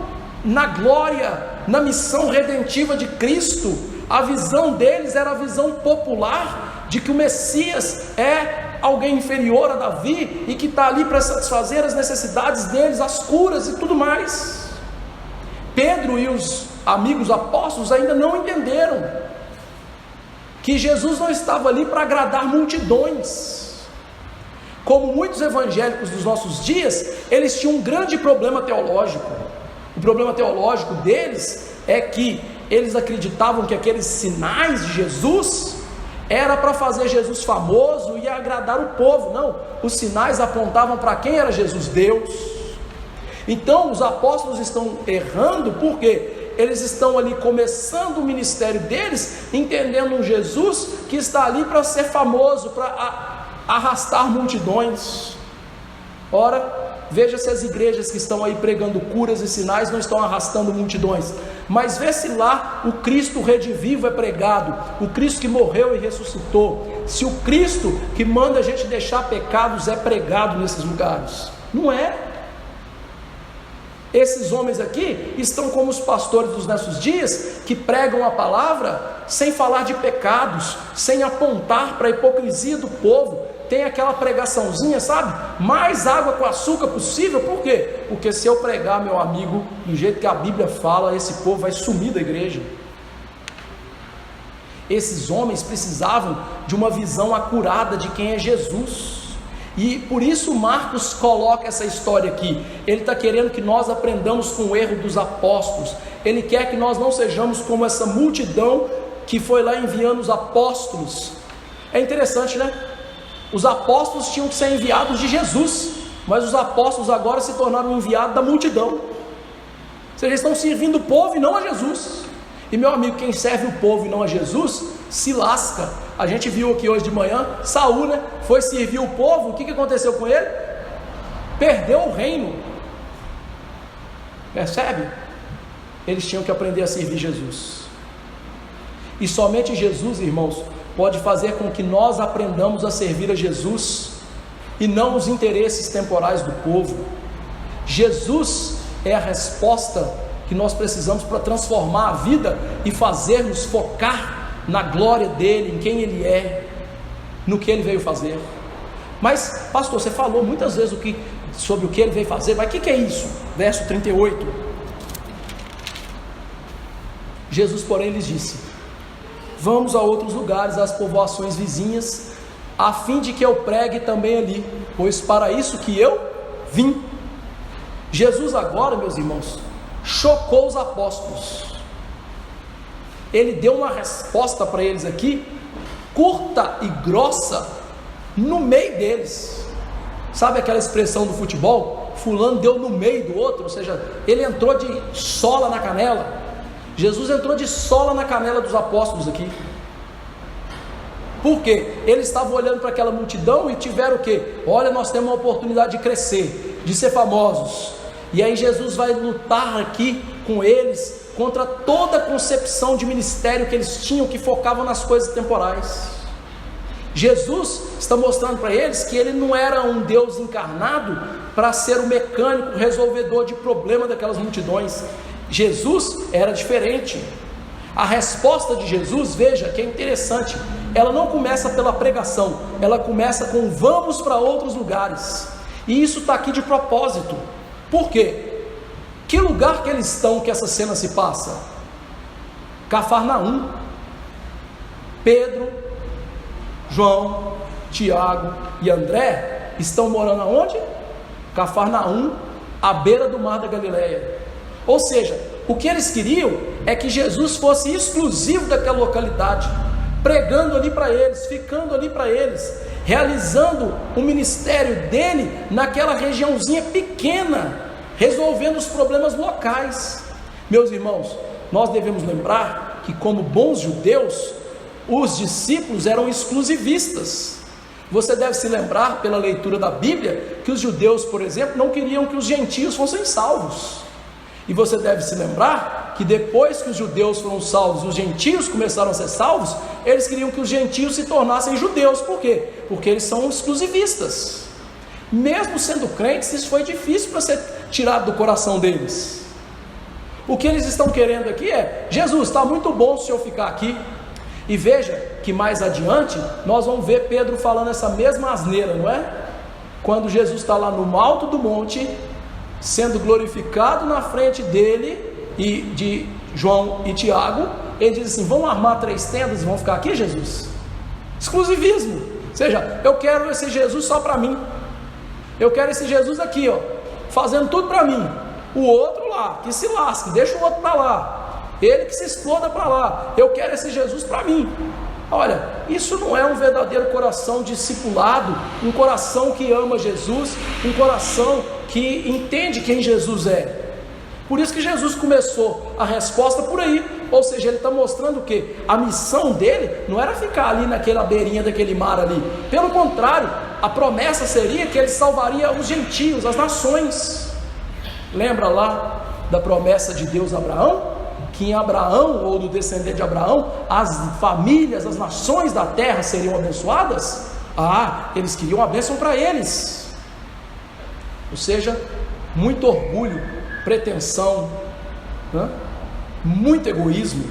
na glória, na missão redentiva de Cristo. A visão deles era a visão popular de que o Messias é alguém inferior a Davi e que está ali para satisfazer as necessidades deles, as curas e tudo mais. Pedro e os amigos apóstolos ainda não entenderam que Jesus não estava ali para agradar multidões. Como muitos evangélicos dos nossos dias, eles tinham um grande problema teológico. O problema teológico deles é que eles acreditavam que aqueles sinais de Jesus era para fazer Jesus famoso e agradar o povo. Não, os sinais apontavam para quem era Jesus? Deus. Então os apóstolos estão errando porque eles estão ali começando o ministério deles, entendendo um Jesus que está ali para ser famoso, para arrastar multidões. Ora, veja se as igrejas que estão aí pregando curas e sinais não estão arrastando multidões, mas vê se lá o Cristo redivivo é pregado, o Cristo que morreu e ressuscitou, se o Cristo que manda a gente deixar pecados é pregado nesses lugares. Não é. Esses homens aqui estão como os pastores dos nossos dias, que pregam a palavra sem falar de pecados, sem apontar para a hipocrisia do povo. Tem aquela pregaçãozinha, sabe? Mais água com açúcar possível. Por quê? Porque se eu pregar, meu amigo, do jeito que a Bíblia fala, esse povo vai sumir da igreja. Esses homens precisavam de uma visão acurada de quem é Jesus. E por isso Marcos coloca essa história aqui. Ele está querendo que nós aprendamos com o erro dos apóstolos. Ele quer que nós não sejamos como essa multidão que foi lá enviando os apóstolos. É interessante, né? Os apóstolos tinham que ser enviados de Jesus, mas os apóstolos agora se tornaram enviados da multidão. Ou seja, eles estão servindo o povo e não a Jesus. E meu amigo, quem serve o povo e não a Jesus, se lasca. A gente viu aqui hoje de manhã, Saul, né, foi servir o povo. O que aconteceu com ele? Perdeu o reino. Percebe? Eles tinham que aprender a servir Jesus. E somente Jesus, irmãos, pode fazer com que nós aprendamos a servir a Jesus e não os interesses temporais do povo. Jesus é a resposta que nós precisamos para transformar a vida e fazer-nos focar na glória dele, em quem ele é. no que ele veio fazer. Mas, pastor, você falou muitas vezes sobre o que ele veio fazer, mas o que é isso? Verso 38. Jesus, porém, lhes disse: vamos a outros lugares, às povoações vizinhas, a fim de que eu pregue também ali, pois para isso que eu vim. Jesus agora, meus irmãos, chocou os apóstolos. Ele deu uma resposta para eles aqui, curta e grossa, no meio deles. Sabe aquela expressão do futebol? Fulano deu no meio do outro, ou seja, ele entrou de sola na canela. Jesus entrou de sola na canela dos apóstolos aqui. Por quê? Eles estavam olhando para aquela multidão e tiveram o quê? Olha, nós temos uma oportunidade de crescer, de ser famosos. E aí Jesus vai lutar aqui com eles contra toda a concepção de ministério que eles tinham, que focavam nas coisas temporais. Jesus está mostrando para eles que ele não era um Deus encarnado para ser o mecânico resolvedor de problema daquelas multidões. Jesus era diferente. A resposta de Jesus, veja que é interessante, ela não começa pela pregação, ela começa com vamos para outros lugares. E isso está aqui de propósito. Por quê? Que lugar que eles estão que essa cena se passa? Cafarnaum. Pedro, João, Tiago e André estão morando aonde? Cafarnaum, à beira do mar da Galileia. Ou seja, o que eles queriam é que Jesus fosse exclusivo daquela localidade, pregando ali para eles, ficando ali para eles, realizando o ministério dele naquela regiãozinha pequena, resolvendo os problemas locais. Meus irmãos, nós devemos lembrar que, como bons judeus, os discípulos eram exclusivistas. Você deve se lembrar, pela leitura da Bíblia, que os judeus, por exemplo, não queriam que os gentios fossem salvos. E você deve se lembrar que depois que os judeus foram salvos, os gentios começaram a ser salvos, eles queriam que os gentios se tornassem judeus. Por quê? Porque eles são exclusivistas. Mesmo sendo crentes, isso foi difícil para ser tirado do coração deles. O que eles estão querendo aqui é: Jesus, está muito bom o senhor ficar aqui. E veja que mais adiante nós vamos ver Pedro falando essa mesma asneira, não é? Quando Jesus está lá no alto do monte, sendo glorificado na frente dele e de João e Tiago, ele diz assim: vamos armar 3 tendas e vamos ficar aqui, Jesus? Exclusivismo. Ou seja, eu quero esse Jesus só para mim. Eu quero esse Jesus aqui, ó, fazendo tudo para mim. O outro lá, que se lasque, deixa o outro para lá. Ele que se exploda para lá. Eu quero esse Jesus para mim. Olha, isso não é um verdadeiro coração discipulado, um coração que ama Jesus, um coração que entende quem Jesus é. Por isso que Jesus começou a resposta por aí. Ou seja, ele está mostrando que a missão dele não era ficar ali naquela beirinha daquele mar ali. Pelo contrário, a promessa seria que ele salvaria os gentios, as nações. Lembra lá da promessa de Deus a Abraão? Que em Abraão, ou do descendente de Abraão, as famílias, as nações da terra seriam abençoadas? Eles queriam a bênção para eles. Ou seja, muito orgulho, pretensão, muito egoísmo,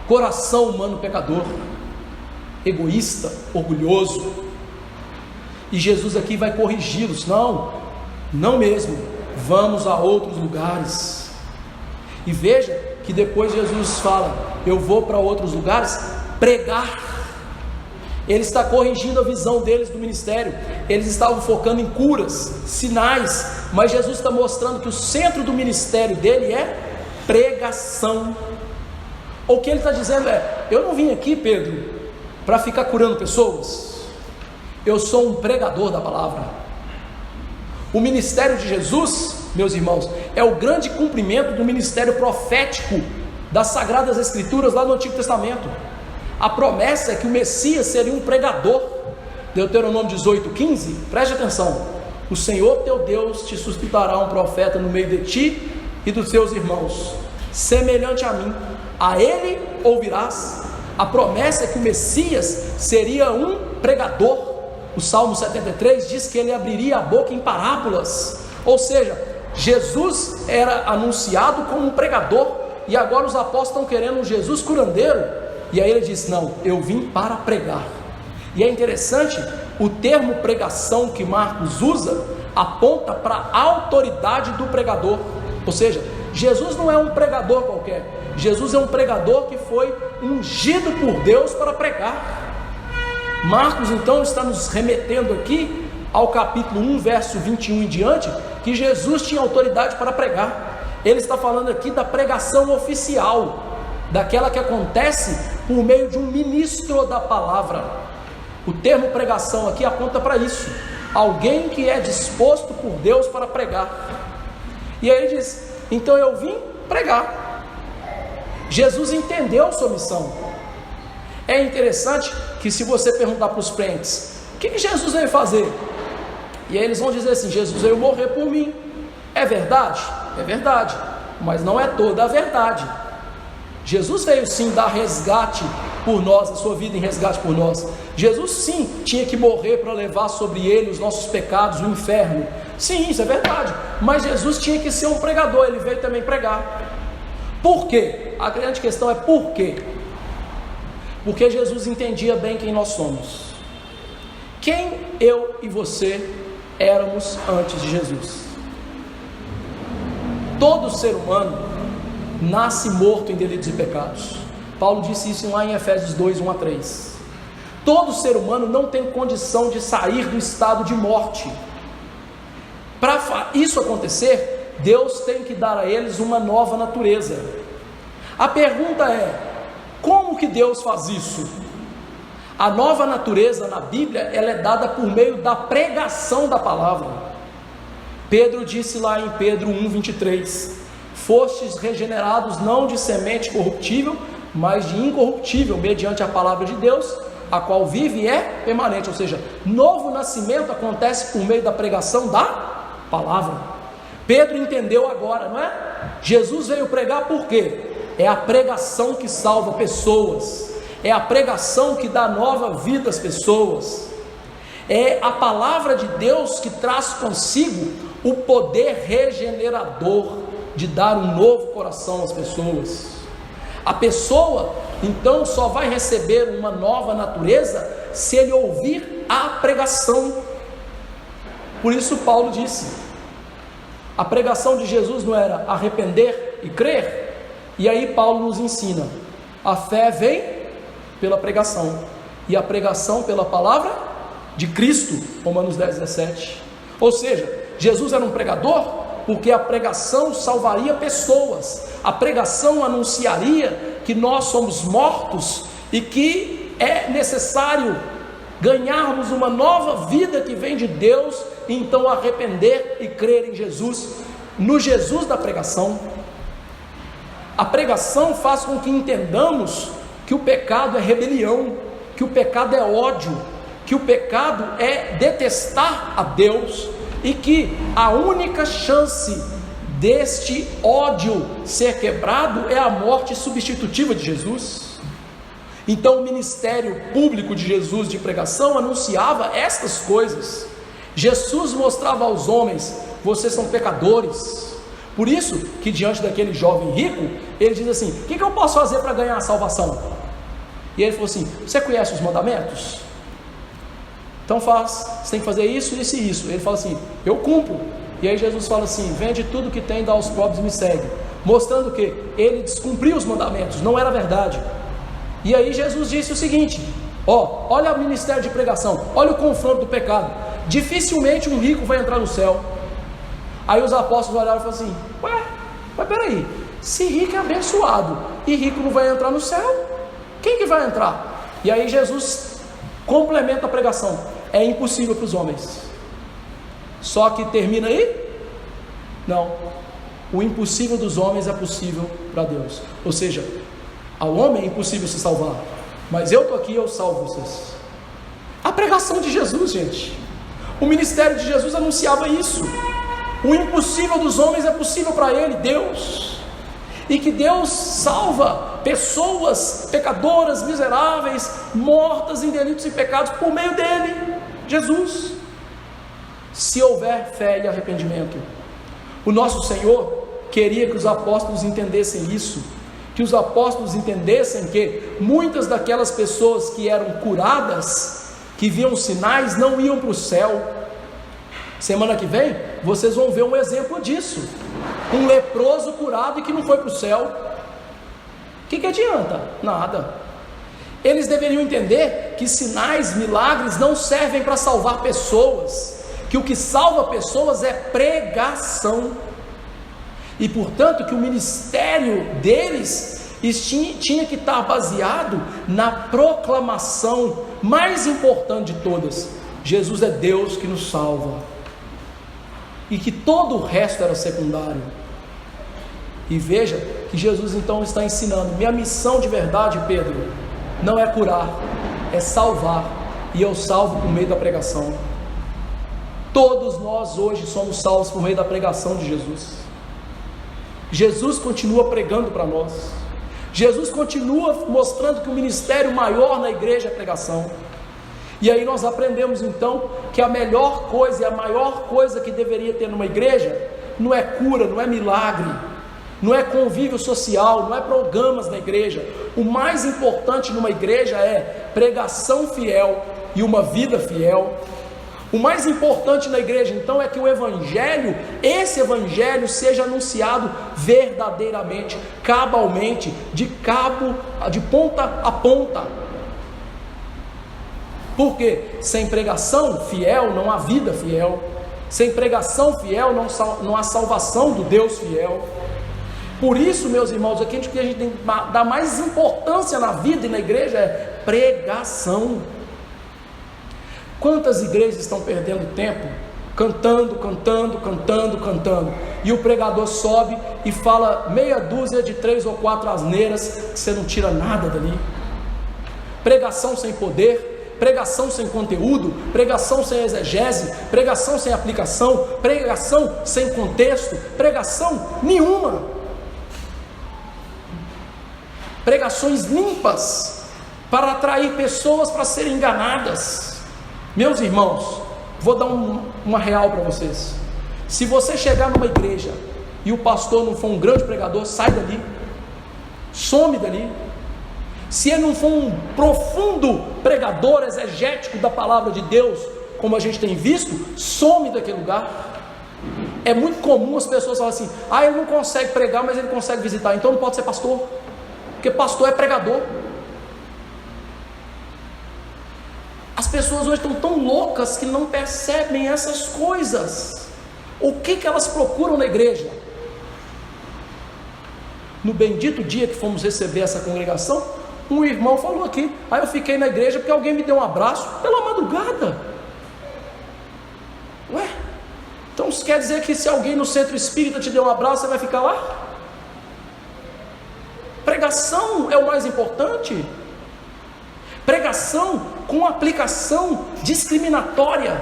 coração humano pecador, egoísta, orgulhoso. E Jesus aqui vai corrigi-los: não mesmo, vamos a outros lugares. E veja que depois Jesus fala: eu vou para outros lugares pregar. Ele está corrigindo a visão deles do ministério. Eles estavam focando em curas, sinais, mas Jesus está mostrando que o centro do ministério dele é pregação. O que ele está dizendo é: eu não vim aqui, Pedro, para ficar curando pessoas. Eu sou um pregador da palavra. O ministério de Jesus, meus irmãos, é o grande cumprimento do ministério profético das Sagradas Escrituras lá no Antigo Testamento. A promessa é que o Messias seria um pregador. Deuteronômio 18:15, preste atenção: o Senhor teu Deus te suscitará um profeta no meio de ti e dos teus irmãos, semelhante a mim, a ele ouvirás. A promessa é que o Messias seria um pregador. O Salmo 73 diz que ele abriria a boca em parábolas. Ou seja, Jesus era anunciado como um pregador, e agora os apóstolos estão querendo um Jesus curandeiro. E aí ele diz: não, eu vim para pregar. E é interessante, o termo pregação que Marcos usa aponta para a autoridade do pregador. Ou seja, Jesus não é um pregador qualquer, Jesus é um pregador que foi ungido por Deus para pregar. Marcos então está nos remetendo aqui ao capítulo 1, verso 21 em diante, que Jesus tinha autoridade para pregar. Ele está falando aqui da pregação oficial, daquela que acontece por meio de um ministro da palavra. O termo pregação aqui aponta para isso, alguém que é disposto por Deus para pregar. E aí ele diz, então eu vim pregar. Jesus entendeu sua missão. É interessante que se você perguntar para os crentes, o que Jesus veio fazer? E aí eles vão dizer assim, Jesus veio morrer por mim. É verdade? É verdade, mas não é toda a verdade. Jesus veio sim dar resgate por nós, a sua vida em resgate por nós. Jesus sim tinha que morrer para levar sobre ele os nossos pecados, o inferno. Sim, isso é verdade, mas Jesus tinha que ser um pregador, ele veio também pregar. Por quê? A grande questão é por quê? Porque Jesus entendia bem quem nós somos. Quem eu e você éramos antes de Jesus. Todo ser humano nasce morto em delitos e pecados. Paulo disse isso lá em Efésios 2, 1 a 3. Todo ser humano não tem condição de sair do estado de morte. Para isso acontecer, Deus tem que dar a eles uma nova natureza. A pergunta é, como que Deus faz isso? A nova natureza na Bíblia, ela é dada por meio da pregação da palavra. Pedro disse lá em Pedro 1, 23, fostes regenerados não de semente corruptível, mas de incorruptível, mediante a palavra de Deus, a qual vive e é permanente. Ou seja, novo nascimento acontece por meio da pregação da palavra. Pedro entendeu agora, não é? Jesus veio pregar por quê? É a pregação que salva pessoas, é a pregação que dá nova vida às pessoas, é a palavra de Deus que traz consigo o poder regenerador de dar um novo coração às pessoas. A pessoa então só vai receber uma nova natureza se ele ouvir a pregação. Por isso Paulo disse, a pregação de Jesus não era arrepender e crer. E aí Paulo nos ensina, a fé vem pela pregação, e a pregação pela palavra de Cristo, Romanos 10, 17. Ou seja, Jesus era um pregador porque a pregação salvaria pessoas, a pregação anunciaria que nós somos mortos e que é necessário ganharmos uma nova vida que vem de Deus, e então arrepender e crer em Jesus, no Jesus da pregação. A pregação faz com que entendamos que o pecado é rebelião, que o pecado é ódio, que o pecado é detestar a Deus, e que a única chance deste ódio ser quebrado é a morte substitutiva de Jesus. Então o ministério público de Jesus de pregação anunciava estas coisas. Jesus mostrava aos homens, vocês são pecadores. Por isso que diante daquele jovem rico, ele diz assim, o que eu posso fazer para ganhar a salvação? E ele falou assim, você conhece os mandamentos? Então faz, você tem que fazer isso, isso e isso. Ele fala assim, eu cumpro. E aí Jesus fala assim, vende tudo que tem, dá aos pobres e me segue. Mostrando que ele descumpriu os mandamentos, não era verdade. E aí Jesus disse o seguinte, olha o ministério de pregação, olha o confronto do pecado. Dificilmente um rico vai entrar no céu. Aí os apóstolos olharam e falaram assim, mas peraí, se rico é abençoado e rico não vai entrar no céu, quem que vai entrar? E aí Jesus complementa a pregação, é impossível para os homens. Só que termina aí? Não, o impossível dos homens é possível para Deus. Ou seja, ao homem é impossível se salvar, mas eu estou aqui e eu salvo vocês. A pregação de Jesus, gente, o ministério de Jesus anunciava isso. O impossível dos homens é possível para ele, Deus. E que Deus salva pessoas pecadoras, miseráveis, mortas em delitos e pecados por meio dele, Jesus, se houver fé e arrependimento. O nosso Senhor queria que os apóstolos entendessem isso, que os apóstolos entendessem que muitas daquelas pessoas que eram curadas que viam sinais não iam para o céu. Semana que vem, vocês vão ver um exemplo disso. Um leproso curado e que não foi para o céu. O que adianta? Nada. Eles deveriam entender que sinais, milagres não servem para salvar pessoas, que o que salva pessoas é pregação, e portanto que o ministério deles tinha que estar baseado na proclamação mais importante de todas: Jesus é Deus que nos salva, e que todo o resto era secundário. E veja que Jesus então está ensinando: minha missão de verdade, Pedro, não é curar, é salvar, e eu salvo por meio da pregação. Todos nós hoje somos salvos por meio da pregação de Jesus. Jesus continua pregando para nós. Jesus continua mostrando que o ministério maior na igreja é a pregação. E aí nós aprendemos então que a melhor coisa e a maior coisa que deveria ter numa igreja não é cura, não é milagre, não é convívio social, não é programas na igreja. O mais importante numa igreja é pregação fiel e uma vida fiel. O mais importante na igreja então é que o evangelho, esse evangelho seja anunciado verdadeiramente, cabalmente, de ponta a ponta. Porque sem pregação fiel não há vida fiel, sem pregação fiel não há salvação do Deus fiel. Por isso, meus irmãos, aqui que a gente tem que dar mais importância na vida e na igreja é pregação. Quantas igrejas estão perdendo tempo cantando, e o pregador sobe e fala meia dúzia de 3 ou 4 asneiras que você não tira nada dali. Pregação sem poder, pregação sem conteúdo, pregação sem exegese, pregação sem aplicação, pregação sem contexto, pregação nenhuma. Pregações limpas para atrair pessoas para serem enganadas. Meus irmãos, vou dar uma real para vocês. Se você chegar numa igreja e o pastor não for um grande pregador, sai dali, some dali. Se ele não for um profundo pregador exegético da palavra de Deus, como a gente tem visto, some daquele lugar. É muito comum as pessoas falarem assim: ele não consegue pregar, mas ele consegue visitar, então não pode ser pastor, porque pastor é pregador. As pessoas hoje estão tão loucas que não percebem essas coisas. O que elas procuram na igreja? No bendito dia que fomos receber essa congregação, um irmão falou aqui: eu fiquei na igreja porque alguém me deu um abraço pela madrugada. Ué, então isso quer dizer que se alguém no centro espírita te deu um abraço, você vai ficar lá? Pregação é o mais importante. Pregação com aplicação discriminatória.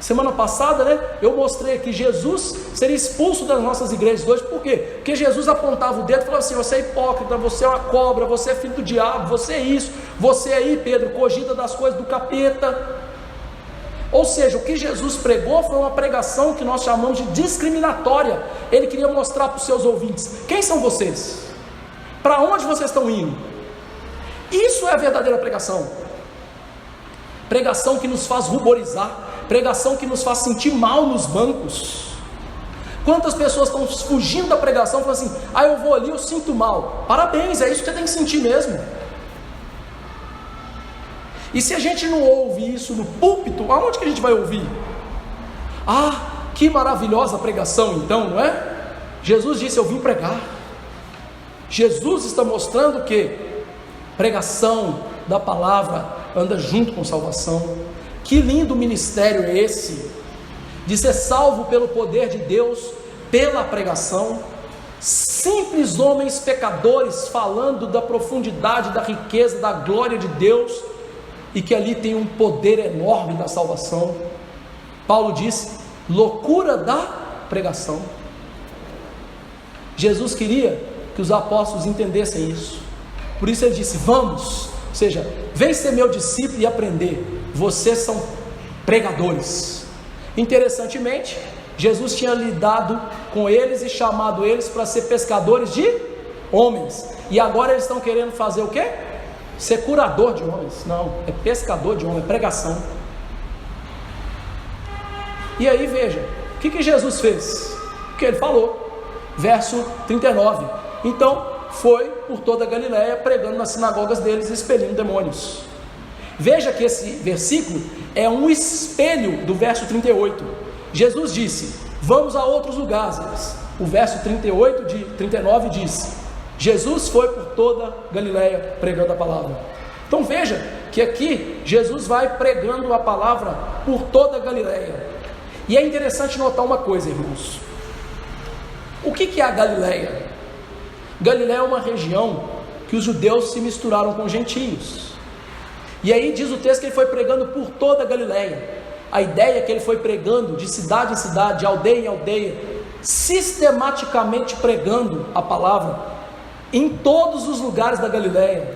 Semana passada, eu mostrei que Jesus seria expulso das nossas igrejas hoje. Por quê? Porque Jesus apontava o dedo e falava assim: você é hipócrita, você é uma cobra, você é filho do diabo, você é isso, você aí, Pedro, cogita das coisas do capeta. Ou seja, o que Jesus pregou foi uma pregação que nós chamamos de discriminatória. Ele queria mostrar para os seus ouvintes: quem são vocês? Para onde vocês estão indo? Isso é a verdadeira pregação. Pregação que nos faz ruborizar, pregação que nos faz sentir mal nos bancos. Quantas pessoas estão fugindo da pregação, falando assim: eu vou ali, eu sinto mal. Parabéns, é isso que você tem que sentir mesmo. E se a gente não ouve isso no púlpito, aonde que a gente vai ouvir? Que maravilhosa pregação então, não é? Jesus disse: eu vim pregar. Jesus está mostrando que pregação da palavra anda junto com salvação. Que lindo ministério é esse, de ser salvo pelo poder de Deus, pela pregação. Simples homens pecadores falando da profundidade, da riqueza, da glória de Deus, e que ali tem um poder enorme da salvação. Paulo disse: loucura da pregação. Jesus queria que os apóstolos entendessem isso. Por isso ele disse: vamos, ou seja, vem ser meu discípulo e aprender. Vocês são pregadores. Interessantemente, Jesus tinha lidado com eles e chamado eles para ser pescadores de homens. E agora eles estão querendo fazer o quê? ser curador de homens, não, é pescador de homens, é pregação. E aí veja, o que Jesus fez? O que ele falou, verso 39, então foi por toda a Galiléia, pregando nas sinagogas deles e expelindo demônios. Veja que esse versículo é um espelho do verso 38, Jesus disse, vamos a outros lugares. O verso 38 de 39 diz, Jesus foi por toda Galiléia pregando a palavra. Então veja que aqui Jesus vai pregando a palavra por toda Galiléia. E é interessante notar uma coisa, irmãos. O que é a Galiléia? Galiléia é uma região que os judeus se misturaram com os gentios. E aí diz o texto que ele foi pregando por toda a Galiléia. A ideia é que ele foi pregando de cidade em cidade, de aldeia em aldeia, sistematicamente pregando a palavra em todos os lugares da Galiléia,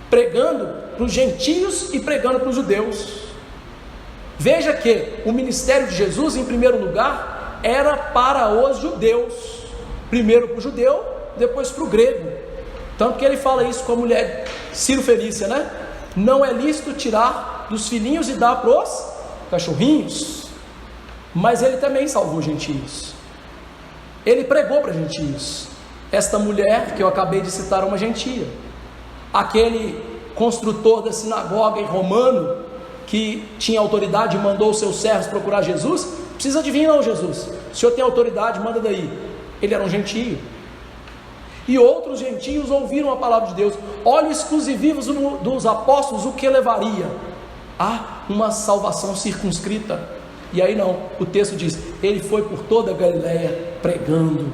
pregando para os gentios e pregando para os judeus. Veja que o ministério de Jesus, em primeiro lugar, era para os judeus, primeiro para o judeu, depois para o grego. Tanto que ele fala isso com a mulher Ciro Felícia, né? Não é lícito tirar dos filhinhos e dar para os cachorrinhos. Mas ele também salvou gentios. Ele pregou para gentios. Esta mulher que eu acabei de citar é uma gentia. Aquele construtor da sinagoga em Romano, que tinha autoridade e mandou os seus servos procurar Jesus, precisa de vir não, Jesus, o senhor tem autoridade, manda daí. Ele era um gentio. E outros gentios ouviram a palavra de Deus. Olhos exclusivos dos apóstolos, o que levaria a uma salvação circunscrita. E aí não, o texto diz, ele foi por toda a Galiléia pregando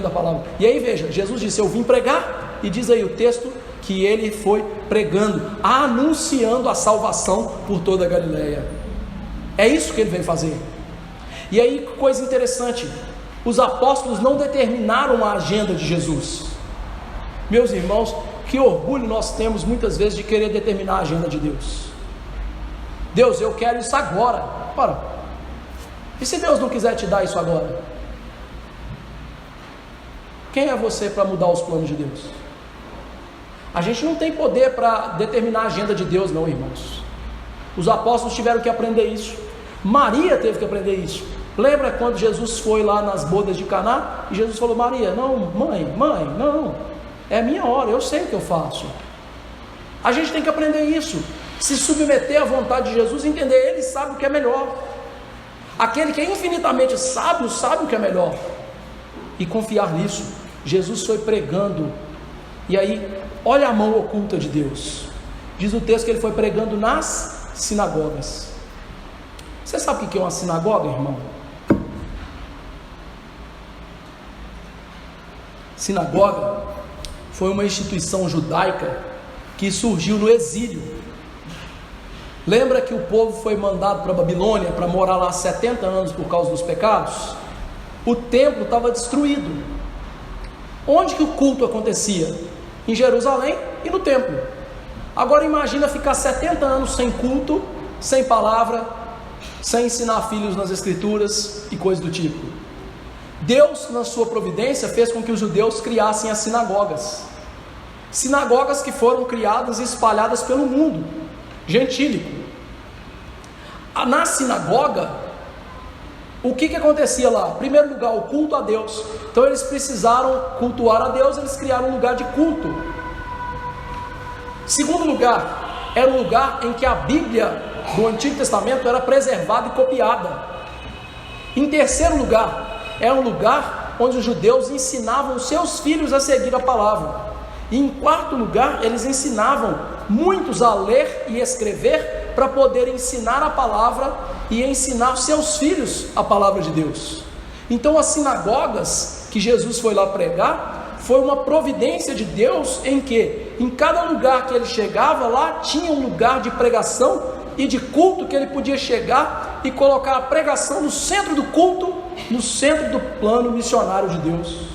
a palavra. E aí veja, Jesus disse, eu vim pregar, e diz aí o texto que ele foi pregando, anunciando a salvação por toda a Galiléia. É isso que ele veio fazer. E aí, coisa interessante, os apóstolos não determinaram a agenda de Jesus. Meus irmãos, que orgulho nós temos muitas vezes de querer determinar a agenda de Deus. Deus, eu quero isso agora. Ora, e se Deus não quiser te dar isso agora? Quem é você para mudar os planos de Deus? A gente não tem poder para determinar a agenda de Deus, não, irmãos. Os apóstolos tiveram que aprender isso. Maria teve que aprender isso. Lembra quando Jesus foi lá nas bodas de Caná? E Jesus falou, Maria, não, mãe, não, é a minha hora, eu sei o que eu faço. A gente tem que aprender isso, se submeter à vontade de Jesus, entender, ele sabe o que é melhor. Aquele que é infinitamente sábio, sabe o que é melhor. E confiar nisso. Jesus foi pregando, e aí, olha a mão oculta de Deus. Diz o texto que ele foi pregando nas sinagogas. Você sabe o que é uma sinagoga, irmão? Sinagoga foi uma instituição judaica que surgiu no exílio. Lembra que o povo foi mandado para a Babilônia para morar lá 70 anos por causa dos pecados? O templo estava destruído. Onde que o culto acontecia? Em Jerusalém e no templo. Agora imagina ficar 70 anos sem culto, sem palavra, sem ensinar filhos nas escrituras e coisas do tipo. Deus, na sua providência, fez com que os judeus criassem as sinagogas. Sinagogas que foram criadas e espalhadas pelo mundo gentílico. Na sinagoga, o que acontecia lá? Em primeiro lugar, o culto a Deus. Então eles precisaram cultuar a Deus, eles criaram um lugar de culto. Segundo lugar, era um lugar em que a Bíblia do Antigo Testamento era preservada e copiada. Em terceiro lugar, era um lugar onde os judeus ensinavam seus filhos a seguir a palavra. E em quarto lugar, eles ensinavam muitos a ler e escrever para poder ensinar a palavra e ensinar seus filhos a palavra de Deus. Então as sinagogas que Jesus foi lá pregar, foi uma providência de Deus em que em cada lugar que ele chegava, lá tinha um lugar de pregação e de culto que ele podia chegar e colocar a pregação no centro do culto, no centro do plano missionário de Deus.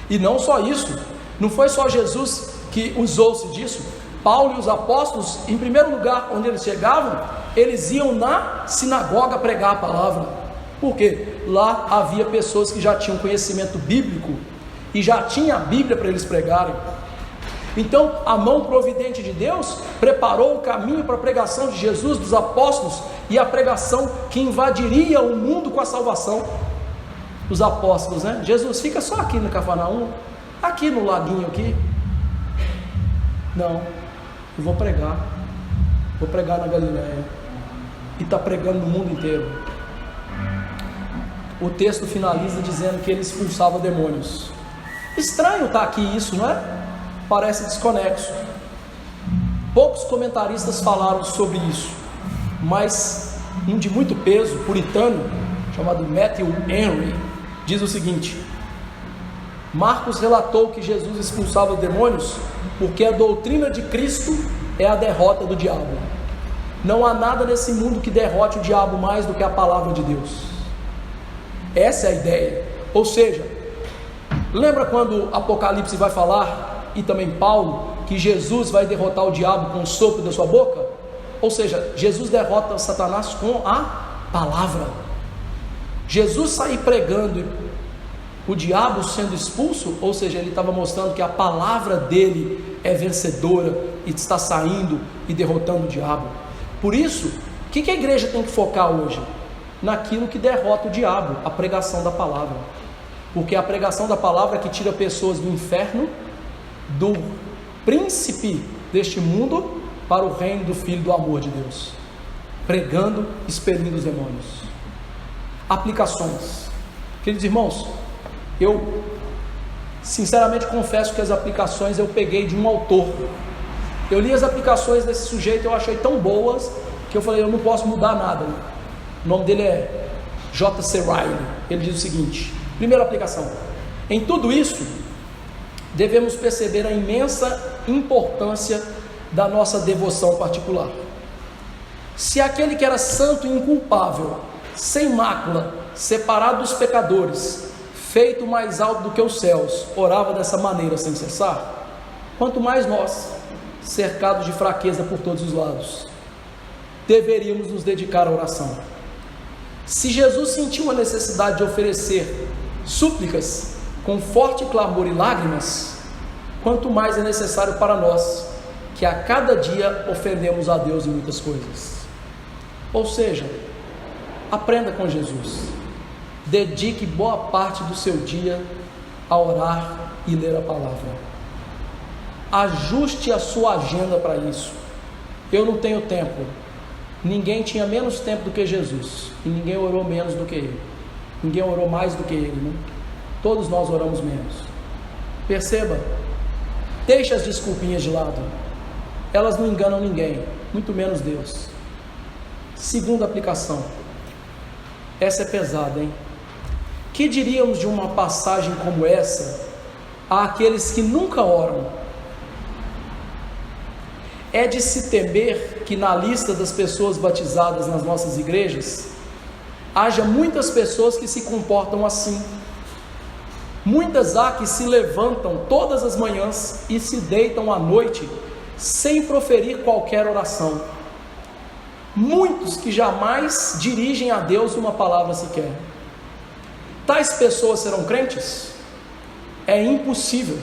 E não só isso, não foi só Jesus que usou-se disso. Paulo e os apóstolos, em primeiro lugar, onde eles chegavam, eles iam na sinagoga pregar a palavra. Por quê? Lá havia pessoas que já tinham conhecimento bíblico e já tinha a Bíblia para eles pregarem. Então, a mão providente de Deus preparou o caminho para a pregação de Jesus, dos apóstolos, e a pregação que invadiria o mundo com a salvação. Os apóstolos, né? Jesus, fica só aqui no Cafarnaum, aqui no laguinho aqui. Não, eu vou pregar na Galileia, e está pregando no mundo inteiro. O texto finaliza dizendo que ele expulsava demônios. Estranho está aqui isso, não é? Parece desconexo. Poucos comentaristas falaram sobre isso, mas um de muito peso, puritano, chamado Matthew Henry, diz o seguinte: Marcos relatou que Jesus expulsava demônios porque a doutrina de Cristo é a derrota do diabo. Não há nada nesse mundo que derrote o diabo mais do que a palavra de Deus. Essa é a ideia. Ou seja, lembra quando Apocalipse vai falar, e também Paulo, que Jesus vai derrotar o diabo com o sopro da sua boca? Ou seja, Jesus derrota Satanás com a palavra. Jesus sair pregando o diabo sendo expulso, ou seja, ele estava mostrando que a palavra dele é vencedora e está saindo e derrotando o diabo. Por isso, o que a igreja tem que focar hoje? Naquilo que derrota o diabo, a pregação da palavra. Porque é a pregação da palavra que tira pessoas do inferno, do príncipe deste mundo, para o reino do Filho do amor de Deus, pregando, expelindo os demônios. Aplicações. Queridos irmãos, eu sinceramente confesso que as aplicações eu peguei de um autor. Eu li as aplicações desse sujeito, eu achei tão boas que eu falei, eu não posso mudar nada. O nome dele é J.C. Ryle. Ele diz o seguinte: primeira aplicação: em tudo isso devemos perceber a imensa importância da nossa devoção particular. Se aquele que era santo e inculpável, sem mácula, separado dos pecadores, feito mais alto do que os céus, orava dessa maneira sem cessar, quanto mais nós, cercados de fraqueza por todos os lados, deveríamos nos dedicar à oração. Se Jesus sentiu a necessidade de oferecer súplicas com forte clamor e lágrimas, quanto mais é necessário para nós, que a cada dia ofendemos a Deus em muitas coisas. Ou seja, aprenda com Jesus, dedique boa parte do seu dia a orar e ler a palavra. Ajuste a sua agenda para isso. Eu não tenho tempo. Ninguém tinha menos tempo do que Jesus, e ninguém orou menos do que ele. Ninguém orou mais do que ele, né? Todos nós oramos menos. Perceba, deixe as desculpinhas de lado. Elas não enganam ninguém, muito menos Deus. Segunda aplicação. Essa é pesada, hein? Que diríamos de uma passagem como essa àqueles que nunca oram? É de se temer que na lista das pessoas batizadas nas nossas igrejas haja muitas pessoas que se comportam assim. Muitas há que se levantam todas as manhãs e se deitam à noite sem proferir qualquer oração. Muitos que jamais dirigem a Deus uma palavra sequer. Tais pessoas serão crentes? É impossível.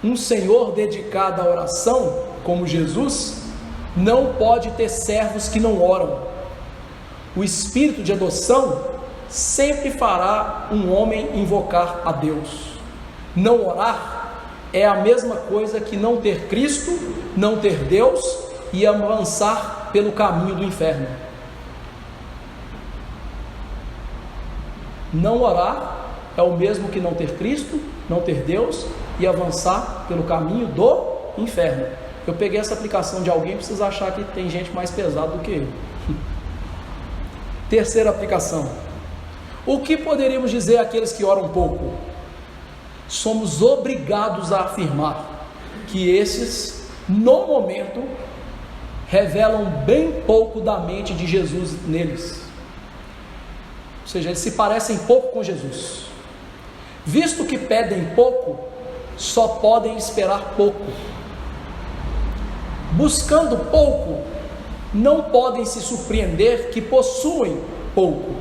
Um Senhor dedicado à oração, como Jesus, não pode ter servos que não oram. O espírito de adoção sempre fará um homem invocar a Deus. Não orar é a mesma coisa que não ter Cristo, não ter Deus e avançar pelo caminho do inferno. Não orar é o mesmo que não ter Cristo, não ter Deus e avançar pelo caminho do inferno. Eu peguei essa aplicação de alguém para vocês acharem que tem gente mais pesada do que eu. Terceira aplicação. O que poderíamos dizer àqueles que oram pouco? Somos obrigados a afirmar que esses, no momento, revelam bem pouco da mente de Jesus neles. Ou seja, eles se parecem pouco com Jesus. Visto que pedem pouco, só podem esperar pouco. Buscando pouco, não podem se surpreender que possuem pouco.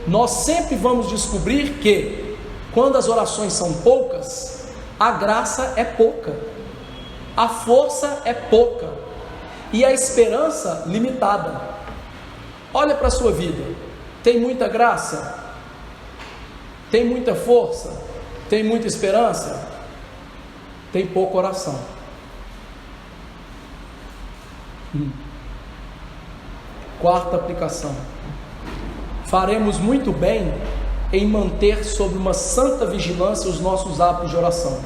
Nós sempre vamos descobrir que, quando as orações são poucas, a graça é pouca, a força é pouca e a esperança limitada. Olha para a sua vida, tem muita graça? Tem muita força? Tem muita esperança? Tem pouca oração. Quarta aplicação: faremos muito bem em manter sob uma santa vigilância os nossos hábitos de oração.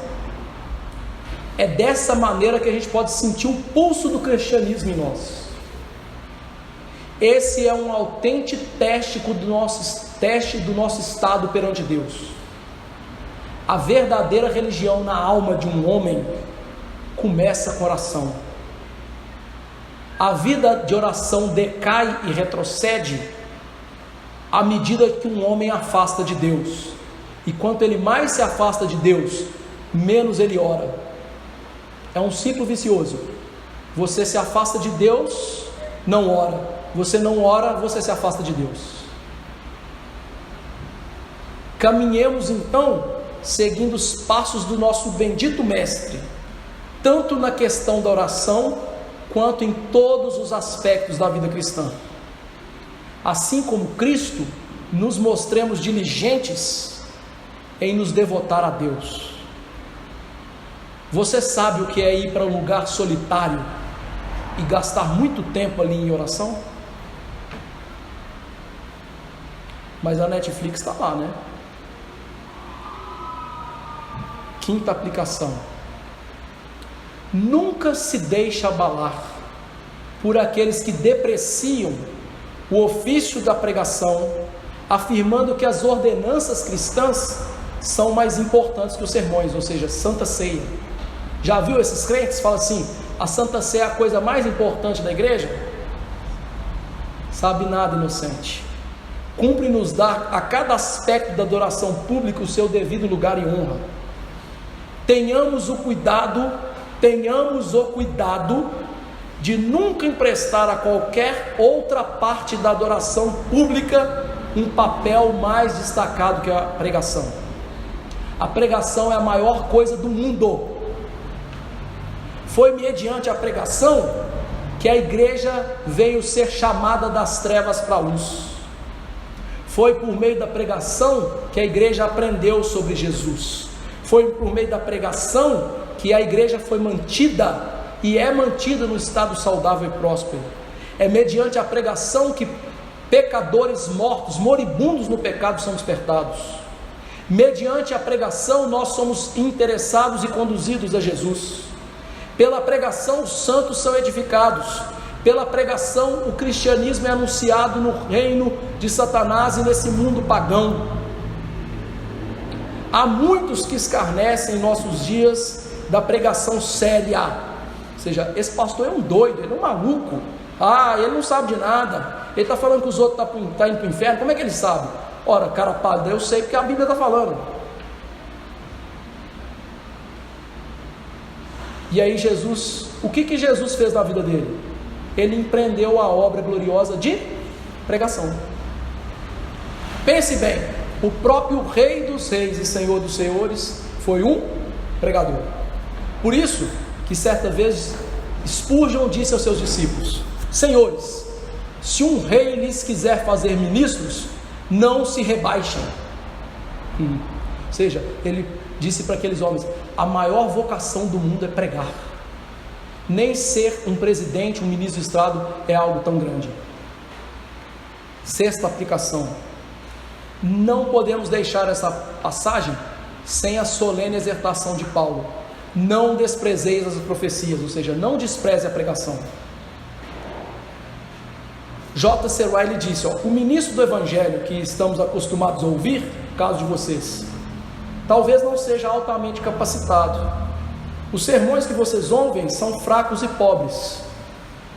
É dessa maneira que a gente pode sentir o pulso do cristianismo em nós. Esse é um autêntico teste do nosso estado perante Deus. A verdadeira religião na alma de um homem começa com oração. A vida de oração decai e retrocede à medida que um homem afasta de Deus. E quanto ele mais se afasta de Deus, menos ele ora. É um ciclo vicioso. Você se afasta de Deus, não ora. Você não ora, você se afasta de Deus. Caminhemos então seguindo os passos do nosso bendito Mestre, tanto na questão da oração, quanto em todos os aspectos da vida cristã. Assim como Cristo, nos mostremos diligentes em nos devotar a Deus. Você sabe o que é ir para um lugar solitário e gastar muito tempo ali em oração? Mas a Netflix está lá, né? Quinta aplicação: nunca se deixe abalar por aqueles que depreciam o ofício da pregação, afirmando que as ordenanças cristãs são mais importantes que os sermões, ou seja, Santa Ceia. Já viu esses crentes? Falam assim: a Santa Ceia é a coisa mais importante da igreja? Sabe nada, inocente. Cumpre-nos dar a cada aspecto da adoração pública o seu devido lugar e honra. Tenhamos o cuidado de nunca emprestar a qualquer outra parte da adoração pública um papel mais destacado que a pregação. A pregação é a maior coisa do mundo. Foi mediante a pregação que a igreja veio ser chamada das trevas para a luz. Foi por meio da pregação que a igreja aprendeu sobre Jesus. Foi por meio da pregação que a igreja foi mantida e é mantida no estado saudável e próspero. É mediante a pregação que pecadores mortos, moribundos no pecado, são despertados. Mediante a pregação nós somos interessados e conduzidos a Jesus. Pela pregação os santos são edificados. Pela pregação o cristianismo é anunciado no reino de Satanás e nesse mundo pagão. Há muitos que escarnecem em nossos dias da pregação séria. Ou seja, esse pastor é um doido, ele é um maluco. Ele não sabe de nada. Ele está falando que os outros estão indo para o inferno. Como é que ele sabe? Ora, cara pálido, eu sei porque a Bíblia está falando. E aí Jesus, o que Jesus fez na vida dele? Ele empreendeu a obra gloriosa de pregação. Pense bem, o próprio Rei dos Reis e Senhor dos Senhores foi um pregador. Por isso que certa vez Spurgeon disse aos seus discípulos: Senhores, se um rei lhes quiser fazer ministros, não se rebaixem. Ou seja, ele disse para aqueles homens: a maior vocação do mundo é pregar. Nem ser um presidente, um ministro de Estado é algo tão grande. Sexta aplicação: não podemos deixar essa passagem sem a solene exortação de Paulo: não desprezeis as profecias, ou seja, não despreze a pregação. J.C. Ryle disse: o ministro do evangelho que estamos acostumados a ouvir, caso de vocês, talvez não seja altamente capacitado. Os sermões que vocês ouvem são fracos e pobres,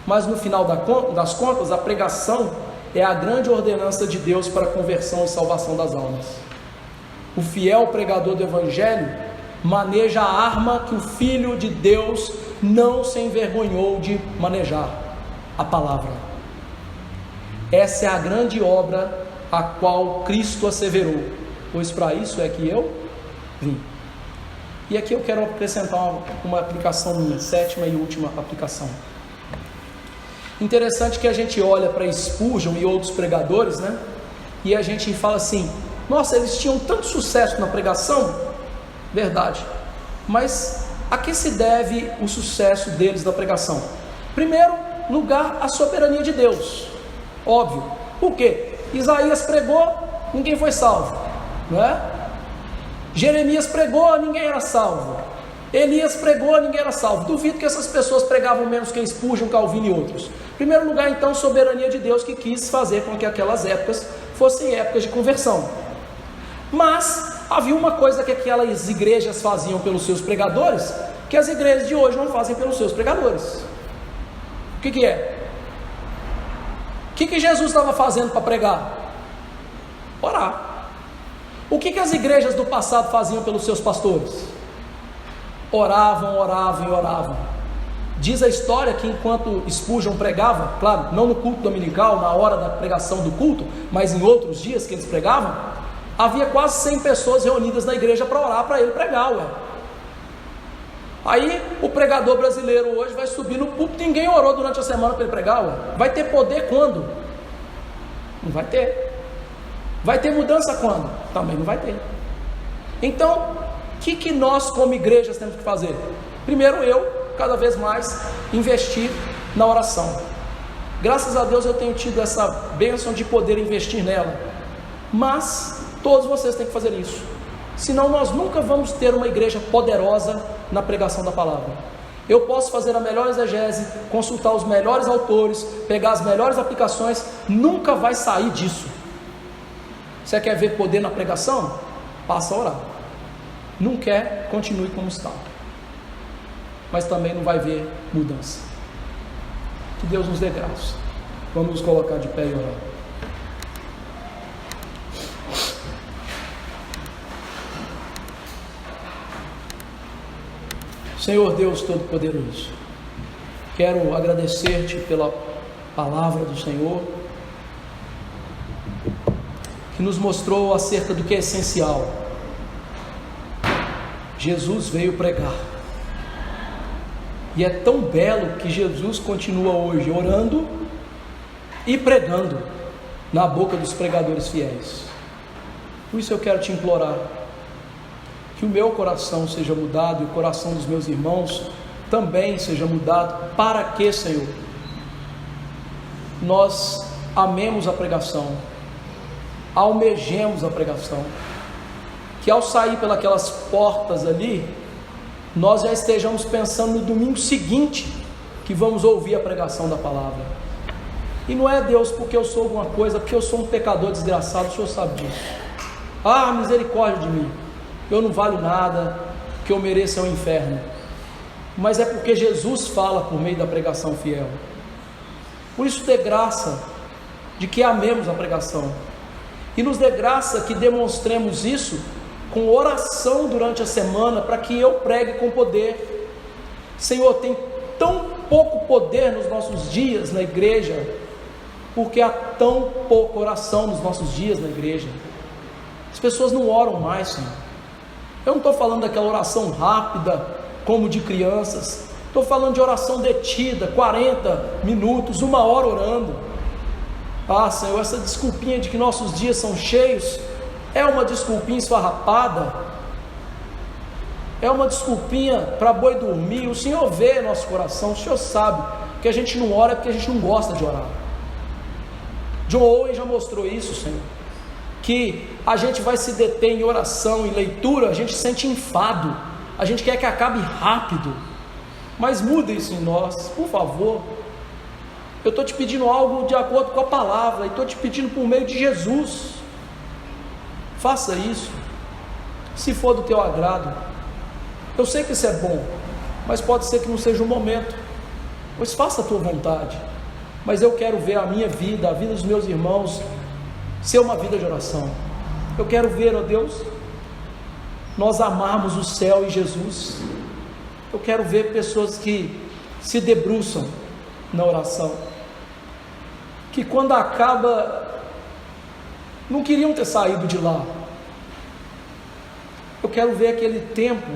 mas no final das contas, a pregação é a grande ordenança de Deus para a conversão e salvação das almas. O fiel pregador do evangelho maneja a arma que o Filho de Deus não se envergonhou de manejar: a palavra. Essa é a grande obra a qual Cristo asseverou: pois para isso é que eu vim. E aqui eu quero acrescentar uma aplicação minha, sétima e última aplicação. Interessante que a gente olha para Spurgeon e outros pregadores, né? E a gente fala assim: nossa, eles tinham tanto sucesso na pregação. Verdade. Mas a que se deve o sucesso deles na pregação? Primeiro lugar, a soberania de Deus. Óbvio. Por quê? Isaías pregou, ninguém foi salvo, não é? Jeremias pregou, ninguém era salvo. Elias pregou, ninguém era salvo. Duvido que essas pessoas pregavam menos que Spurgeon, Calvino e outros. Em primeiro lugar, então, soberania de Deus, que quis fazer com que aquelas épocas fossem épocas de conversão. Mas havia uma coisa que aquelas igrejas faziam pelos seus pregadores, que as igrejas de hoje não fazem pelos seus pregadores. O que é? O que Jesus estava fazendo para pregar? Orar. O que as igrejas do passado faziam pelos seus pastores? Oravam, oravam e oravam. Diz a história que enquanto Spurgeon pregava, claro, não no culto dominical, na hora da pregação do culto, mas em outros dias que eles pregavam, havia quase 100 pessoas reunidas na igreja para orar para ele pregar, ué. Aí o pregador brasileiro hoje vai subir no púlpito, ninguém orou durante a semana para ele pregar, ué. Vai ter poder quando? Não vai ter. Vai ter mudança quando? Também não vai ter. Então, o que nós como igrejas temos que fazer? Primeiro, eu, cada vez mais, investir na oração. Graças a Deus eu tenho tido essa bênção de poder investir nela. Mas, todos vocês têm que fazer isso. Senão nós nunca vamos ter uma igreja poderosa na pregação da palavra. Eu posso fazer a melhor exegese, consultar os melhores autores, pegar as melhores aplicações, nunca vai sair disso. Você quer ver poder na pregação? Passa a orar. Não quer? Continue como está. Mas também não vai ver mudança. Que Deus nos dê graça. Vamos nos colocar de pé e orar. Senhor Deus Todo-Poderoso, quero agradecer-te pela palavra do Senhor, que nos mostrou acerca do que é essencial. Jesus veio pregar, e é tão belo que Jesus continua hoje orando e pregando na boca dos pregadores fiéis. Por isso eu quero te implorar, que o meu coração seja mudado e o coração dos meus irmãos também seja mudado, para que, Senhor, nós amemos a pregação, almejemos a pregação, que ao sair pelas portas ali, nós já estejamos pensando no domingo seguinte, que vamos ouvir a pregação da palavra. E não é, Deus, porque eu sou alguma coisa, porque eu sou um pecador desgraçado, o Senhor sabe disso. Ah, misericórdia de mim, eu não valho nada, que eu mereço é o inferno. Mas é porque Jesus fala por meio da pregação fiel. Por isso dê graça de que amemos a pregação, e nos dê graça que demonstremos isso com oração durante a semana, para que eu pregue com poder. Senhor, tem tão pouco poder nos nossos dias na igreja, porque há tão pouca oração nos nossos dias na igreja. As pessoas não oram mais, Senhor. Eu não estou falando daquela oração rápida, como de crianças. Estou falando de oração detida, 40 minutos, 1 hora orando. Ah, Senhor, essa desculpinha de que nossos dias são cheios, é uma desculpinha esfarrapada, é uma desculpinha para boi dormir. O Senhor vê nosso coração, o Senhor sabe que a gente não ora porque a gente não gosta de orar. John Owen já mostrou isso, Senhor, que a gente vai se deter em oração, em leitura, a gente sente enfado, a gente quer que acabe rápido, mas muda isso em nós, por favor. Eu estou te pedindo algo de acordo com a palavra, e estou te pedindo por meio de Jesus. Faça isso, se for do teu agrado. Eu sei que isso é bom, mas pode ser que não seja o momento, pois faça a tua vontade. Mas eu quero ver a minha vida, a vida dos meus irmãos, ser uma vida de oração. Eu quero ver, ó Deus, nós amarmos o céu e Jesus. Eu quero ver pessoas que se debruçam na oração, que quando acaba, não queriam ter saído de lá. Eu quero ver aquele tempo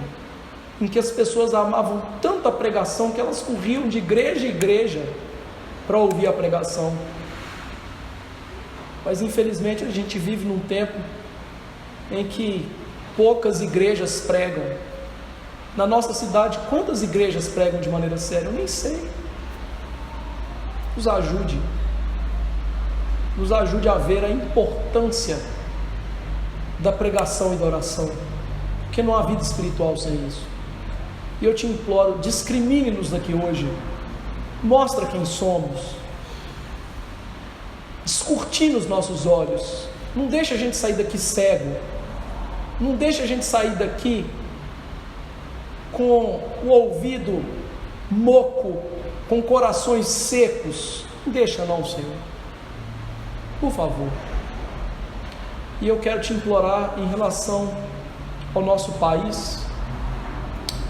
em que as pessoas amavam tanto a pregação que elas corriam de igreja em igreja para ouvir a pregação. Mas infelizmente a gente vive num tempo em que poucas igrejas pregam. Na nossa cidade, quantas igrejas pregam de maneira séria? Eu nem sei. Nos ajude a ver a importância da pregação e da oração, porque não há vida espiritual sem isso. E eu te imploro, discrimine-nos daqui hoje, mostra quem somos, descortina os nossos olhos, não deixa a gente sair daqui cego, não deixa a gente sair daqui com o ouvido moco, com corações secos. Não deixa não, Senhor, por favor. E eu quero te implorar em relação ao nosso país.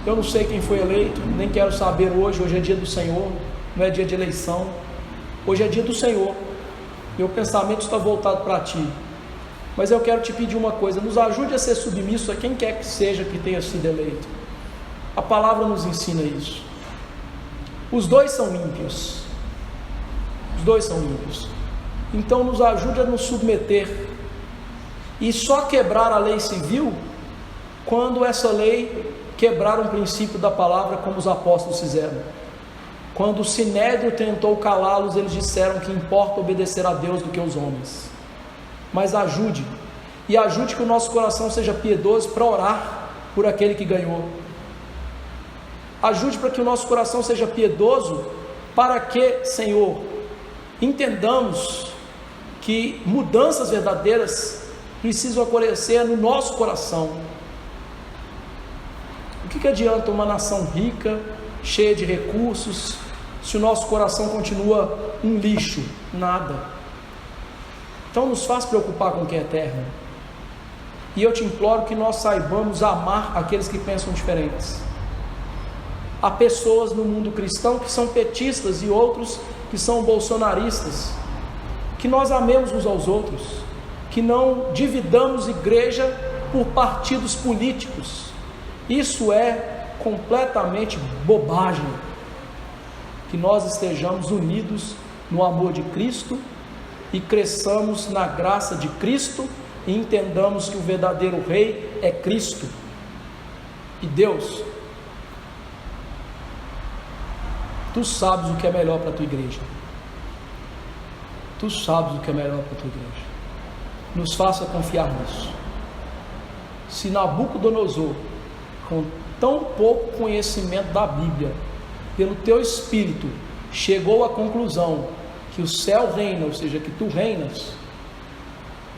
Eu não sei quem foi eleito, nem quero saber hoje é dia do Senhor, não é dia de eleição, hoje é dia do Senhor, meu pensamento está voltado para Ti, mas eu quero te pedir uma coisa, nos ajude a ser submisso a quem quer que seja que tenha sido eleito. A palavra nos ensina isso. Os dois são ímpios, então nos ajude a nos submeter, e só quebrar a lei civil quando essa lei quebrar um princípio da palavra, como os apóstolos fizeram. Quando o Sinédrio tentou calá-los, eles disseram que importa obedecer a Deus do que os homens. Mas ajude que o nosso coração seja piedoso para orar por aquele que ganhou. Ajude para que o nosso coração seja piedoso, para que, Senhor, entendamos que mudanças verdadeiras precisam acontecer no nosso coração. O que adianta uma nação rica, cheia de recursos, se o nosso coração continua um lixo? Nada. Então nos faz preocupar com o que é eterno. E eu te imploro que nós saibamos amar aqueles que pensam diferentes. Há pessoas no mundo cristão que são petistas e outros que são bolsonaristas. Que nós amemos uns aos outros, que não dividamos igreja por partidos políticos. Isso é completamente bobagem. Que nós estejamos unidos no amor de Cristo e cresçamos na graça de Cristo e entendamos que o verdadeiro Rei é Cristo. E Deus, Tu sabes o que é melhor para a Tua igreja. Tu sabes o que é melhor para a Tua igreja. Nos faça confiar nisso. Se Nabucodonosor, com tão pouco conhecimento da Bíblia, pelo Teu Espírito, chegou à conclusão que o céu reina, ou seja, que Tu reinas,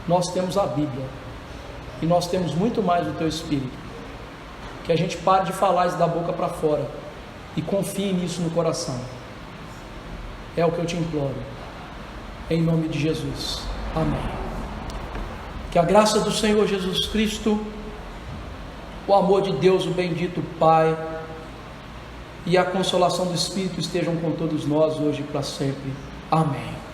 nós temos a Bíblia, e nós temos muito mais do Teu Espírito. Que a gente pare de falar isso da boca para fora, e confie nisso no coração. É o que eu te imploro, em nome de Jesus, amém. Que a graça do Senhor Jesus Cristo, o amor de Deus, o bendito Pai, e a consolação do Espírito estejam com todos nós hoje e para sempre. Amém.